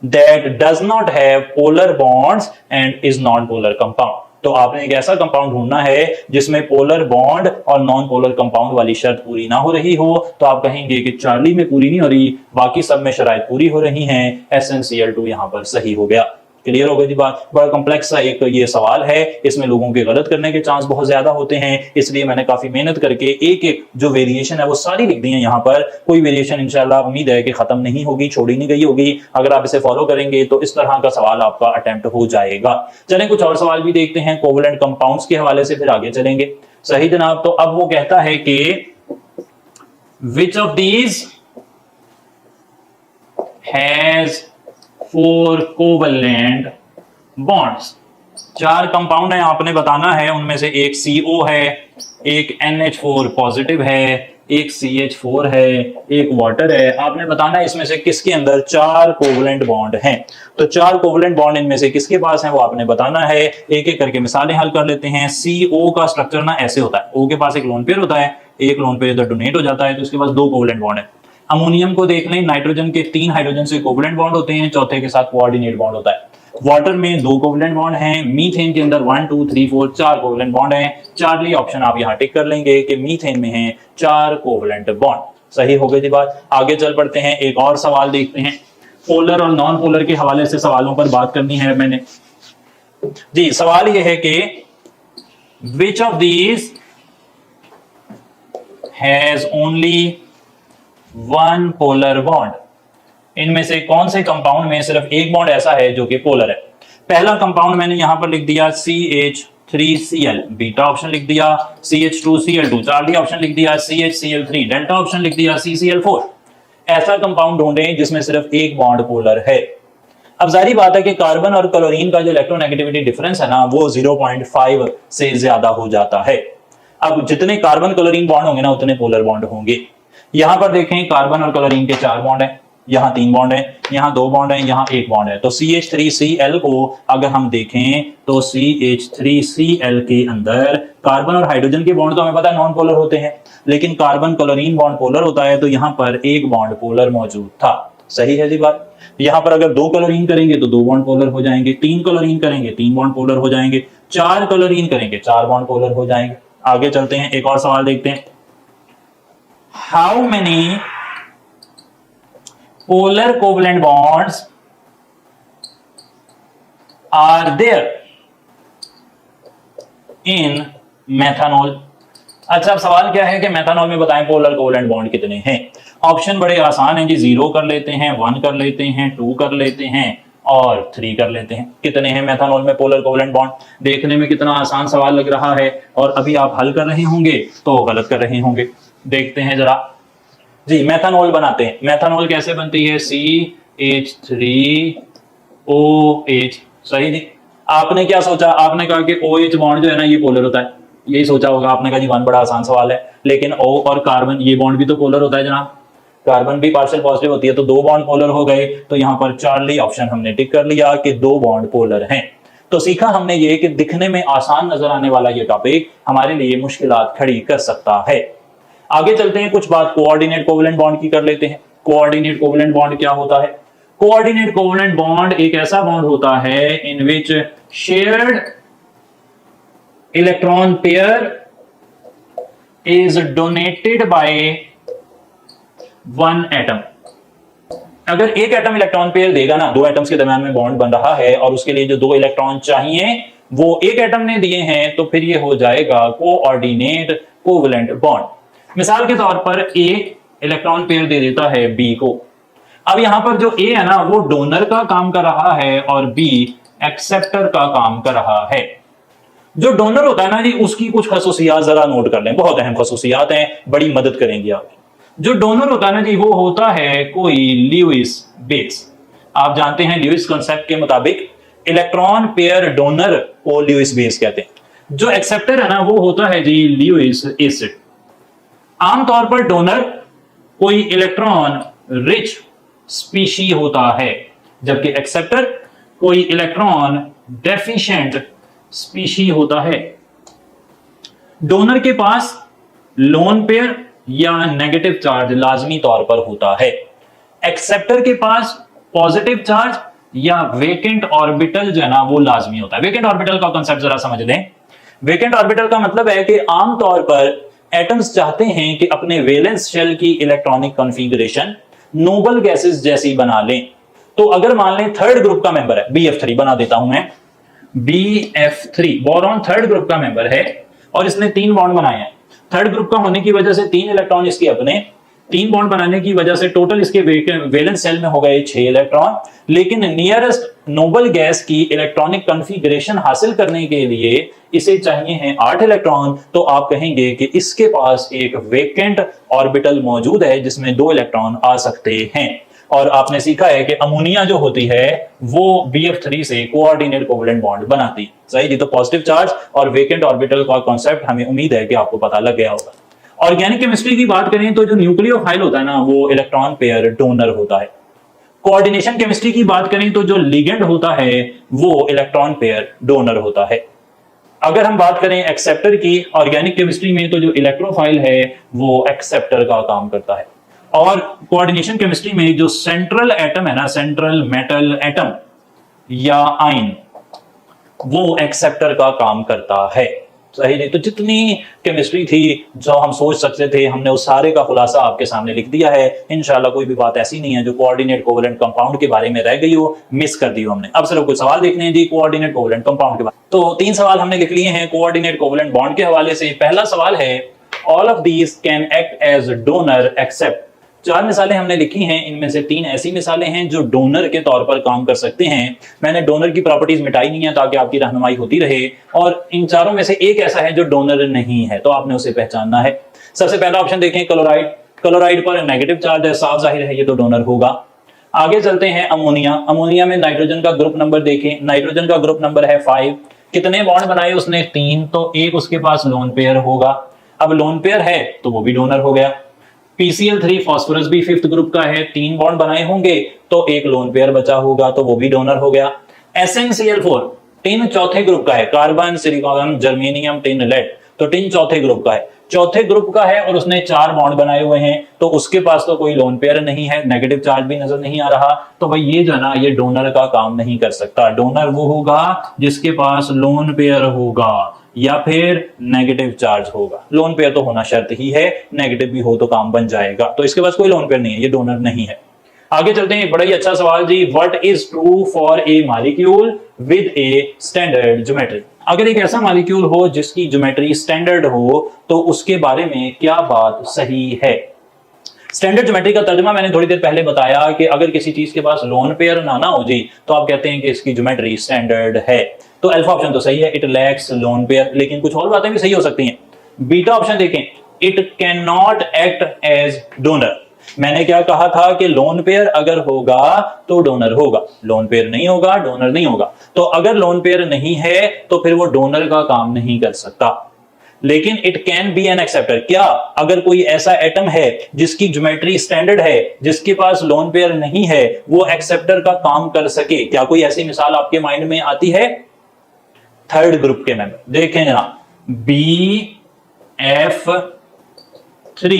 Speaker 1: that does not have polar bonds and is non polar compound. तो आपने एक ऐसा कंपाउंड ढूंढना है जिसमें पोलर बॉन्ड और नॉन पोलर कंपाउंड वाली शर्त पूरी ना हो रही हो। तो आप कहेंगे कि चार्ली में पूरी नहीं हो रही, बाकी सब में शराइत पूरी हो रही हैं, SnCl2 यहां पर सही हो गया। क्लियर हो गई बात। बड़ा कॉम्प्लेक्स सा एक ये सवाल है, इसमें लोगों के गलत करने के चांस बहुत ज्यादा होते हैं, इसलिए मैंने काफी मेहनत करके एक एक जो वेरिएशन है वो सारी लिख दी है यहाँ पर। कोई वेरिएशन इंशाल्लाह उम्मीद है कि खत्म नहीं होगी, छोड़ी नहीं गई होगी। अगर आप इसे फॉलो करेंगे तो इस तरह का सवाल आपका अटेम्प्ट हो जाएगा। चलें कुछ और सवाल भी देखते हैं कोवलेंट कंपाउंड्स के हवाले से, फिर आगे चलेंगे। सही जनाब, तो अब वो कहता है कि which of these has 4 covalent bonds. 4 compound है, आपने बताना है उनमें से एक CO है, एक NH4 पॉजिटिव है, एक CH4 है, एक वाटर है। आपने बताना है इसमें से किसके अंदर 4 कोवलेंट बॉन्ड हैं। तो 4 कोवलेंट बॉन्ड इनमें से किसके पास है वो आपने बताना है। एक एक करके मिसालें हल कर लेते हैं। CO का स्ट्रक्चर ना ऐसे होता है, O के पास एक लोन पेयर होता है, एक लोन पेयर इधर डोनेट हो जाता है, तो उसके पास 2 कोवलेंट बॉन्ड है। अमोनियम को देख लें, नाइट्रोजन के 3 हाइड्रोजन से कोवलेंट बॉन्ड होते हैं, चौथे के साथ कोऑर्डिनेट बॉन्ड होता है। वाटर में 2 कोवलेंट बॉन्ड हैं, मीथेन के अंदर 1 2 3 4 4 कोवलेंट बॉन्ड हैं। चार्ली ऑप्शन आप यहां टिक कर लेंगे कि मीथेन में है 4 कोवलेंट बॉन्ड। सही हो गई जी बात। आगे चल पड़ते हैं, एक और सवाल देखते हैं। पोलर और नॉन पोलर के हवाले से सवालों पर बात करनी है मैंने जी। सवाल यह है कि which of these has only 1 polar bond. इनमें से कौन से कंपाउंड में सिर्फ एक बॉन्ड ऐसा है जो कि पोलर है। पहला कंपाउंड मैंने यहां पर लिख दिया CH3Cl, बीटा ऑप्शन लिख दिया CH2Cl2, चार्ली ऑप्शन लिख दिया CHCl3, डेल्टा ऑप्शन लिख दिया CCl4। ऐसा कंपाउंड ढूंढें जिसमें सिर्फ एक बॉन्ड पोलर है। अब जारी बात है कि कार्बन और क्लोरीन का जो इलेक्ट्रोनेगेटिविटी डिफरेंस है ना वो 0.5 से ज्यादा हो जाता है। अब जितने कार्बन क्लोरीन बॉन्ड होंगे ना उतने पोलर बॉन्ड होंगे। यहां पर देखें कार्बन और क्लोरीन के 4 बॉन्ड हैं, यहां 3 बॉन्ड है, यहां 2 बॉन्ड है, यहां 1 बॉन्ड है। तो CH3Cl को अगर हम देखें तो CH3Cl के अंदर कार्बन और हाइड्रोजन के बॉन्ड तो हमें पता है नॉन पोलर होते हैं, लेकिन कार्बन क्लोरीन बॉन्ड पोलर होता है, तो यहां पर 1 बॉन्ड पोलर मौजूद था। सही है जी बात। यहां पर अगर 2 क्लोरीन करेंगे तो 2 बॉन्ड पोलर हो जाएंगे, 3 क्लोरीन करेंगे 3 बॉन्ड पोलर हो जाएंगे, 4 क्लोरीन करेंगे 4 बॉन्ड पोलर हो जाएंगे। आगे चलते हैं, एक और सवाल देखते हैं। How many polar covalent bonds are there in methanol। अच्छा, अब सवाल क्या है कि मेथानॉल में बताएं पोलर कोवलेंट बॉन्ड कितने हैं। ऑप्शन बड़े आसान हैं जी, 0 कर लेते हैं, 1 कर लेते हैं, 2 कर लेते हैं और 3 कर लेते हैं। कितने हैं मेथानॉल में पोलर कोवलेंट बॉन्ड। देखने में कितना आसान सवाल लग रहा है और अभी आप हल कर रहे होंगे तो गलत कर रहे होंगे। देखते हैं जरा जी। मेथानॉल बनाते हैं। मेथानॉल कैसे बनती है, CH3OH। सही जी। आपने क्या सोचा, आपने कहा कि OH बॉन्ड जो है ना ये पोलर होता है, यही सोचा होगा आपने कहा जी 1 बड़ा आसान सवाल है, लेकिन O और कार्बन ये बॉन्ड भी तो पोलर होता है जनाब, कार्बन भी पार्शियल पॉजिटिव होती है, तो 2 बॉन्ड पोलर हो गए। तो यहां पर चार्ली ऑप्शन हमने टिक कर लिया कि 2 बॉन्ड पोलर हैं। तो सीखा हमने ये कि दिखने में आसान नजर आने वाला ये टॉपिक हमारे लिए मुश्किलात खड़ी कर सकता है। आगे चलते हैं, कुछ बात कोऑर्डिनेट कोवलेंट बॉन्ड की कर लेते हैं। कोऑर्डिनेट कोवलेंट बॉन्ड क्या होता है। कोऑर्डिनेट कोवलेंट बॉन्ड एक ऐसा बॉन्ड होता है in which shared electron pair is donated by 1 atom. अगर एक एटम इलेक्ट्रॉन पेयर देगा ना, 2 एटम्स के दरमियान में बॉन्ड बन रहा है और उसके लिए जो 2 इलेक्ट्रॉन चाहिए वो एक एटम ने दिए हैं, तो फिर ये हो जाएगा कोऑर्डिनेट कोवलेंट बॉन्ड। मिसाल के तौर पर A इलेक्ट्रॉन पेयर दे देता है B को। अब यहां पर जो A है ना वो डोनर का काम कर रहा है और B एक्सेप्टर का काम कर रहा है। जो डोनर होता है ना जी उसकी कुछ खसूसियात जरा नोट कर लें, बहुत अहम खसूसियात हैं, बड़ी मदद करेंगी आप। जो डोनर होता है ना जी वो होता है कोई ल्यूइस बेस। आप जानते हैं ल्यूइस कॉन्सेप्ट के मुताबिक इलेक्ट्रॉन पेयर डोनर को ल्यूइस बेस कहते हैं। जो एक्सेप्टर है ना वो होता है जी ल्यूइस एसिड। आमतौर पर डोनर कोई इलेक्ट्रॉन रिच स्पीशी होता है जबकि एक्सेप्टर कोई इलेक्ट्रॉन डेफिशिएंट स्पीशी होता है। डोनर के पास लोन पेयर या नेगेटिव चार्ज लाजमी तौर पर होता है। एक्सेप्टर के पास पॉजिटिव चार्ज या वेकेंट ऑर्बिटल जो है ना वो लाजमी होता है। वेकेंट ऑर्बिटल का कांसेप्ट जरा समझ लें। वेकेंट ऑर्बिटल का मतलब है कि आमतौर पर एटम्स चाहते हैं कि अपने वैलेंस शेल की इलेक्ट्रॉनिक कॉन्फ़िगरेशन नोबल गैसेस जैसी बना लें। तो अगर मान लें थर्ड ग्रुप का मेंबर है, BF3 बना देता हूं मैं, BF3 बोरॉन थर्ड ग्रुप का मेंबर है और इसने 3 बॉन्ड बनाए हैं। थर्ड ग्रुप का होने की वजह से 3 इलेक्ट्रॉन इसके अपने, 3 बॉन्ड बनाने की वजह से टोटल इसके वैलेंस शेल में हो गए 6 इलेक्ट्रॉन। लेकिन नियरेस्ट नोबल गैस की इलेक्ट्रॉनिक कॉन्फ़िगरेशन हासिल करने के लिए इसे चाहिए हैं 8 इलेक्ट्रॉन। तो आप कहेंगे कि इसके पास एक वेकेंट ऑर्बिटल मौजूद है जिसमें 2 इलेक्ट्रॉन आ सकते हैं। और आपने सीखा है कि अमोनिया जो होती है वो BF3 से कोऑर्डिनेट कोवेलेंट बॉन्ड बनाती है। सही जी। तो पॉजिटिव चार्ज और वेकेंट ऑर्बिटल का कॉन्सेप्ट हमें उम्मीद है कि आपको पता लग गया होगा। ऑर्गेनिक केमिस्ट्री की बात करें तो जो न्यूक्लियोफाइल होता है ना वो इलेक्ट्रॉन पेयर डोनर होता है। कोऑर्डिनेशन केमिस्ट्री की बात करें तो जो लिगेंड होता है वो इलेक्ट्रॉन पेयर डोनर होता है। अगर हम बात करें एक्सेप्टर की ऑर्गेनिक केमिस्ट्री में तो जो इलेक्ट्रोफाइल है वो एक्सेप्टर का काम करता है। और कोऑर्डिनेशन केमिस्ट्री में जो सेंट्रल एटम है ना, सेंट्रल मेटल एटम या आयन, वो एक्सेप्टर का काम करता है। सही नहीं। तो जितनी केमिस्ट्री थी जो हम सोच सकते थे हमने उस सारे का खुलासा आपके सामने लिख दिया है। इंशाल्लाह कोई भी बात ऐसी नहीं है जो कोऑर्डिनेट कोवेलेंट कंपाउंड के बारे में रह गई हो, मिस कर दी हो हमने। अब सिर्फ कुछ सवाल देखने हैं जी कोऑर्डिनेट कोवेलेंट कंपाउंड के बारे में। तो 3 सवाल हमने लिख लिए हैं कोऑर्डिनेट कोवेलेंट बॉन्ड के हवाले से। पहला सवाल है all of these can act as donor except. 4 मिसालें हमने लिखी हैं, इनमें से 3 ऐसी मिसालें हैं जो डोनर के तौर पर काम कर सकते हैं। मैंने डोनर की प्रॉपर्टीज मिटाई नहीं है ताकि आपकी रहनुमाई होती रहे। और इन चारों में से एक ऐसा है जो डोनर नहीं है, तो आपने उसे पहचानना है। सबसे पहला ऑप्शन देखें क्लोराइड। क्लोराइड पर नेगेटिव चार्ज है, साफ जाहिर है ये तो डोनर होगा। आगे चलते हैं अमोनिया। अमोनिया में नाइट्रोजन का ग्रुप नंबर देखें। नाइट्रोजन का ग्रुप नंबर है 5। कितने बॉन्ड बनाए उसने? 3। तो एक उसके पास लोन पेयर होगा। अब लोन पेयर है तो वो भी डोनर हो गया। PCl3 फास्फोरस भी 5th ग्रुप का है, 3 बॉन्ड बनाए होंगे तो एक लोन पेयर बचा होगा तो वो भी डोनर हो गया। SnCl4 टिन चौथे ग्रुप का है, carbon, silicon, germanium, tin, lead, तो टिन चौथे ग्रुप का है, चौथे ग्रुप का है और उसने 4 बॉन्ड बनाए हुए हैं तो उसके पास तो कोई लोन पेयर नहीं है, नेगेटिव चार्ज भी नजर नहीं आ रहा। तो भाई ये जो है ना ये डोनर का काम नहीं कर सकता। डोनर वो होगा जिसके पास लोन पेयर होगा या फिर नेगेटिव चार्ज होगा। लोन पेयर तो होना शर्त ही है, नेगेटिव भी हो तो काम बन जाएगा। तो इसके पास कोई लोन पेयर नहीं है, ये डोनर नहीं है। आगे चलते हैं, बड़ा ही अच्छा सवाल जी। What is true for a molecule with a standard geometry. अगर एक ऐसा मॉलिक्यूल हो जिसकी ज्योमेट्री स्टैंडर्ड हो तो उसके बारे में क्या बात सही है। स्टैंडर्ड ज्योमेट्री का तर्जुमा मैंने थोड़ी देर पहले बताया कि अगर किसी चीज के पास लोन पेयर ना हो जी तो आप कहते हैं कि इसकी ज्योमेट्री स्टैंडर्ड है। तो अल्फा ऑप्शन तो सही है, इट लैक्स लोन पेयर, लेकिन कुछ और बातें भी सही हो सकती हैं। बीटा ऑप्शन देखें, it can not act as donor. मैंने क्या कहा था कि लोन पेयर अगर होगा तो डोनर होगा, लोन पेयर नहीं होगा डोनर नहीं होगा। तो अगर लोन पेयर नहीं है तो फिर वो डोनर का काम नहीं कर सकता। लेकिन it can be an acceptor. क्या अगर कोई ऐसा एटम है जिसकी ज्योमेट्री स्टैंडर्ड है, जिसके पास लोन पेयर नहीं है, वो एक्सेप्टर का काम कर सके? क्या कोई ऐसी मिसाल आपके माइंड में आती है? थर्ड ग्रुप के मेंबर देखें ना, BF3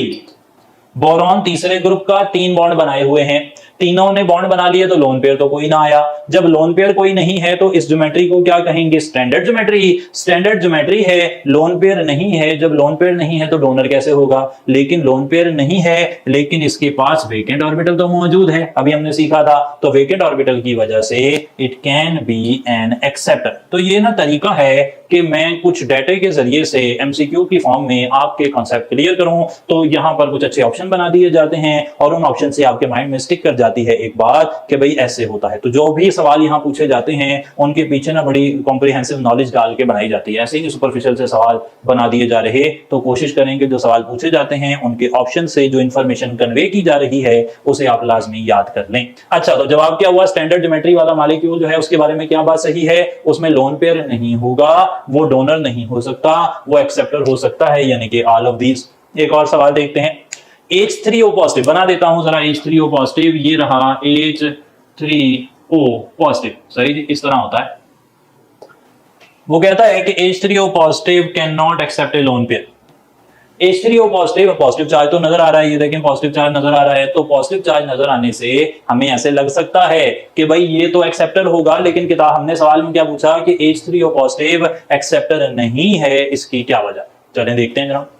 Speaker 1: बोरॉन तीसरे ग्रुप का, 3 बॉन्ड बनाए हुए हैं, तीनों ने बॉन्ड बना लिए तो लोन पेयर तो कोई ना आया। जब लोन पेयर कोई नहीं है तो इस ज्योमेट्री को क्या कहेंगे? Standard geometry. स्टैंडर्ड ज्योमेट्री है, लोन पेयर नहीं है। जब लोन पेयर नहीं है तो डोनर कैसे होगा? लेकिन लोन पेयर नहीं है लेकिन इसके पास वेकेंट ऑर्बिटल तो मौजूद है, अभी हमने सीखा था। तो वेकेंट ऑर्बिटल की वजह से it can be an acceptor. तो ये ना तरीका है कि मैं कुछ डाटा के जरिए से एमसीक्यू की फॉर्म में आपके कॉन्सेप्ट क्लियर करूं। तो यहां पर कुछ अच्छे ऑप्शन बना दिए जाते हैं और उन ऑप्शन से आपके माइंड में स्टिक कर जाती है एक बात कि भाई ऐसे होता है। तो जो भी सवाल यहां पूछे जाते हैं उनके पीछे ना बड़ी कॉम्प्रिहेंसिव नॉलेज डाल के बनाई जाती है, ऐसे ही सुपरफिशियल से सवाल बना दिए जा रहे। तो कोशिश करें कि जो सवाल पूछे जाते हैं उनके ऑप्शन से जो इंफॉर्मेशन कन्वे की जा रही है उसे आप लाजमी याद कर लें। अच्छा, तो जवाब क्या हुआ? स्टैंडर्ड ज्योमेट्री वाला मॉलिक्यूल जो है उसके बारे में क्या बात सही है? उसमें लोन पेयर नहीं होगा, वो डोनर नहीं हो सकता, वो एक्सेप्टर हो सकता है, यानी कि ऑल ऑफ दीज। एक और सवाल देखते हैं। H3O पॉजिटिव बना देता हूं जरा, H3O पॉजिटिव ये रहा H3 O पॉजिटिव, सही जी, इस तरह होता है। वो कहता है कि H3O positive can not accept a lone pair. H3O positive, positive charge तो नजर आ रहा है, ये देखें पॉजिटिव चार्ज नजर आ रहा है, तो पॉजिटिव चार्ज नजर आने से हमें ऐसे लग सकता है कि भाई ये तो एक्सेप्टर होगा, लेकिन किताब हमने सवाल में क्या पूछा कि H3O पॉजिटिव एक्सेप्टर नहीं है, इसकी क्या वजह। चलें देखते हैं जनाब।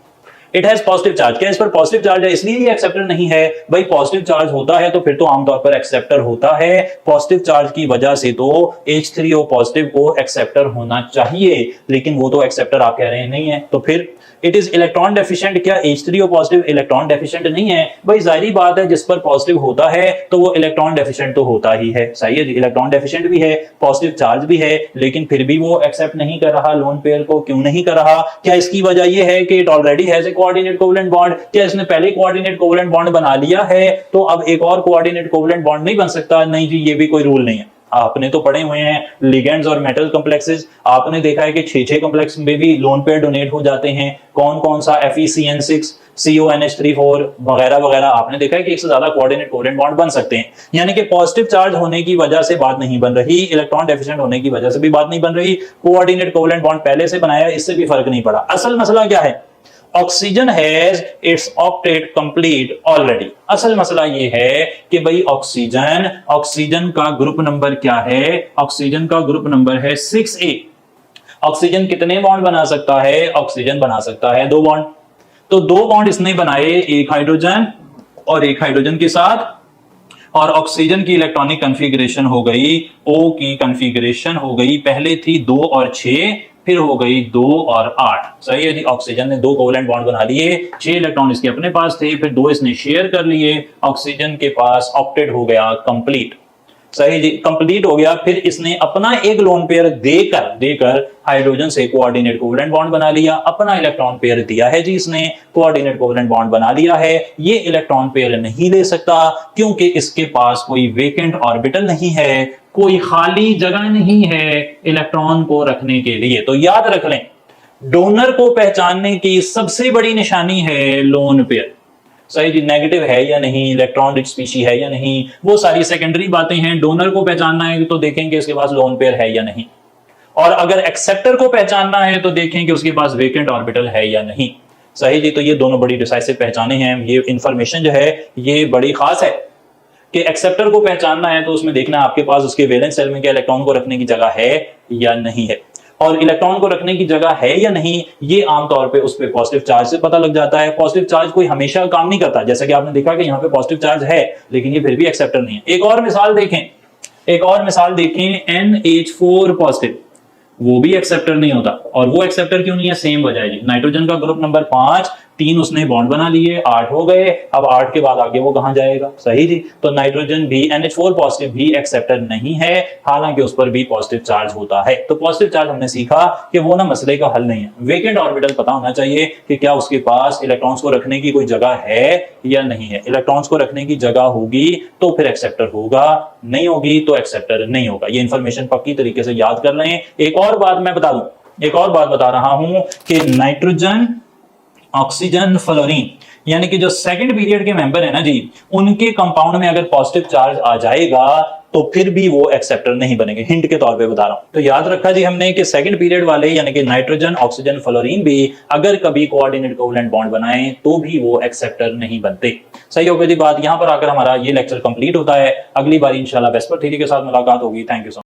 Speaker 1: इट हैज पॉजिटिव चार्ज, क्या इस पर पॉजिटिव चार्ज है इसलिए ये एक्सेप्टर नहीं है। भाई पॉजिटिव चार्ज होता है तो फिर तो आमतौर पर एक्सेप्टर होता है, पॉजिटिव चार्ज की वजह से तो H3O पॉजिटिव को एक्सेप्टर होना चाहिए, लेकिन वो तो एक्सेप्टर आप कह रहे हैं नहीं है, तो फिर इट इज इलेक्ट्रॉन डेफिशिएंट, क्या H3O पॉजिटिव इलेक्ट्रॉन डेफिशिएंट नहीं है। भाई जाहिर बात है जिस पर पॉजिटिव होता है तो वो इलेक्ट्रॉन डेफिशिएंट तो होता ही है, सही है जी, इलेक्ट्रॉन डेफिशिएंट भी है, पॉजिटिव चार्ज भी है, लेकिन फिर भी वो एक्सेप्ट नहीं कर रहा लोन पेयर को। क्यों नहीं कर रहा? क्या इसकी वजह ये है कि it already has a coordinate covalent bond, क्या इसने पहले कोऑर्डिनेट कोवेलेंट बॉन्ड बना लिया है तो अब एक और कोऑर्डिनेट कोवेलेंट बॉन्ड नहीं बन सकता? नहीं जी, ये भी कोई रूल नहीं है। आपने तो पढ़े हुए हैं लिगेंड्स और मेटल कॉम्प्लेक्सेस, आपने देखा है कि 6 कॉम्प्लेक्स में भी लोन पेयर डोनेट हो जाते हैं। कौन कौन सा? FeCN6, CONH34 वगैरह वगैरह, आपने देखा है कि एक से ज्यादा कोऑर्डिनेट कोवेलेंट बॉन्ड बन सकते हैं। यानी कि पॉजिटिव चार्ज होने की वजह से बात नहीं बन रही, इलेक्ट्रॉन डेफिशिएंट होने की वजह से भी बात नहीं बन रही, कोऑर्डिनेट कोवेलेंट बॉन्ड पहले से बनाया, इससे भी फर्क नहीं पड़ा। असल मसला क्या है? Oxygen has its octet complete already. असल मसला ये है कि भाई ऑक्सीजन का ग्रुप नंबर क्या है? ऑक्सीजन का ग्रुप नंबर है 6A। ऑक्सीजन कितने बॉन्ड बना सकता है? ऑक्सीजन बना सकता है 2 बॉन्ड। तो 2 बॉन्ड इसने बनाए, एक हाइड्रोजन और एक हाइड्रोजन के साथ, और ऑक्सीजन की इलेक्ट्रॉनिक कॉन्फ़िगरेशन हो गई, O की कॉन्फ़िगरेशन हो गई, पहले थी 2 और 6, फिर हो गई 2 और 8। सही है जी, ऑक्सीजन ने 2 कोवेलेंट बॉन्ड बना लिए, 6 इलेक्ट्रॉन इसके अपने पास थे, फिर 2 इसने शेयर कर लिए, ऑक्सीजन के पास ऑक्टेट हो गया कंप्लीट। सही जी, कंप्लीट हो गया। फिर इसने अपना एक लोन पेयर देकर हाइड्रोजन से कोऑर्डिनेट कोवेलेंट बॉन्ड बना लिया, अपना इलेक्ट्रॉन पेयर दिया है जी इसने, कोऑर्डिनेट कोवेलेंट बॉन्ड बना लिया है। ये इलेक्ट्रॉन पेयर नहीं ले सकता क्योंकि इसके पास कोई वेकेंट ऑर्बिटल नहीं है, कोई खाली जगह नहीं है इलेक्ट्रॉन को रखने के लिए। तो याद रख लें, डोनर को पहचानने की सबसे बड़ी निशानी है लोन पेयर। सही जी, नेगेटिव है या नहीं, इलेक्ट्रॉन रिच स्पीशी है या नहीं, वो सारी सेकेंडरी बातें हैं। डोनर को पहचानना है तो देखेंगे इसके पास लोन पेयर है या नहीं, और अगर एक्सेप्टर को पहचानना है तो देखें कि उसके पास वेकेंट ऑर्बिटल है या नहीं। सही जी, तो ये दोनों बड़ी डिसाइसिव पहचाने हैं। ये इंफॉर्मेशन जो है ये बड़ी खास है कि एक्सेप्टर को पहचानना है तो उसमें देखना है आपके पास उसके वैलेंस सेल में क्या इलेक्ट्रॉन को रखने की जगह है या नहीं है, और इलेक्ट्रॉन को रखने की जगह है या नहीं ये आमतौर पे उस पे पॉजिटिव चार्ज से पता लग जाता है। पॉजिटिव चार्ज कोई हमेशा काम नहीं करता, जैसा कि आपने देखा कि यहाँ पे पॉजिटिव चार्ज है लेकिन ये फिर भी एक्सेप्टर नहीं है। एक और मिसाल देखें, NH4 पॉजिटिव, वो भी एक्सेप्टर नहीं होता। और वो एक्सेप्टर क्यों नहीं है? सेम वजह है जी, नाइट्रोजन का ग्रुप नंबर 5, 3 उसने बॉन्ड बना लिए, 8 हो गए। अब 8 के बाद आगे वो कहां जाएगा? सही जी, तो नाइट्रोजन भी NH4 पॉजिटिव भी एक्सेप्टर नहीं है, हालांकि उस पर भी पॉजिटिव चार्ज होता है। तो पॉजिटिव चार्ज हमने सीखा कि वो ना मसले का हल नहीं है। वेकेंट ऑर्बिटल पता होना चाहिए कि क्या उसके पास इलेक्ट्रॉन्स को रखने की कोई जगह है या नहीं है। इलेक्ट्रॉन्स को रखने की जगह होगी तो फिर एक्सेप्टर होगा, नहीं होगी तो एक्सेप्टर नहीं होगा। ये इंफॉर्मेशन पक्की तरीके से याद कर लें। एक और बात मैं बता दूं, एक और बात बता रहा हूं कि नाइट्रोजन, ऑक्सीजन, फ्लोरीन यानी कि जो सेकंड पीरियड के मेंबर है ना जी, उनके कंपाउंड में अगर पॉजिटिव चार्ज आ जाएगा तो फिर भी वो एक्सेप्टर नहीं बनेंगे। हिंट के तौर पे बता रहा हूं। तो याद रखा जी हमने कि सेकंड पीरियड वाले यानी कि नाइट्रोजन, ऑक्सीजन, फ्लोरीन भी अगर कभी कोऑर्डिनेट कोवेलेंट बॉन्ड बनाएं तो भी वो एक्सेप्टर नहीं बनते। सही हो गई बात। यहां पर आकर हमारा ये लेक्चर कंप्लीट होता है। अगली बार इंशाल्लाह वेस्पर थ्योरी के साथ मुलाकात होगी। Thank you so much.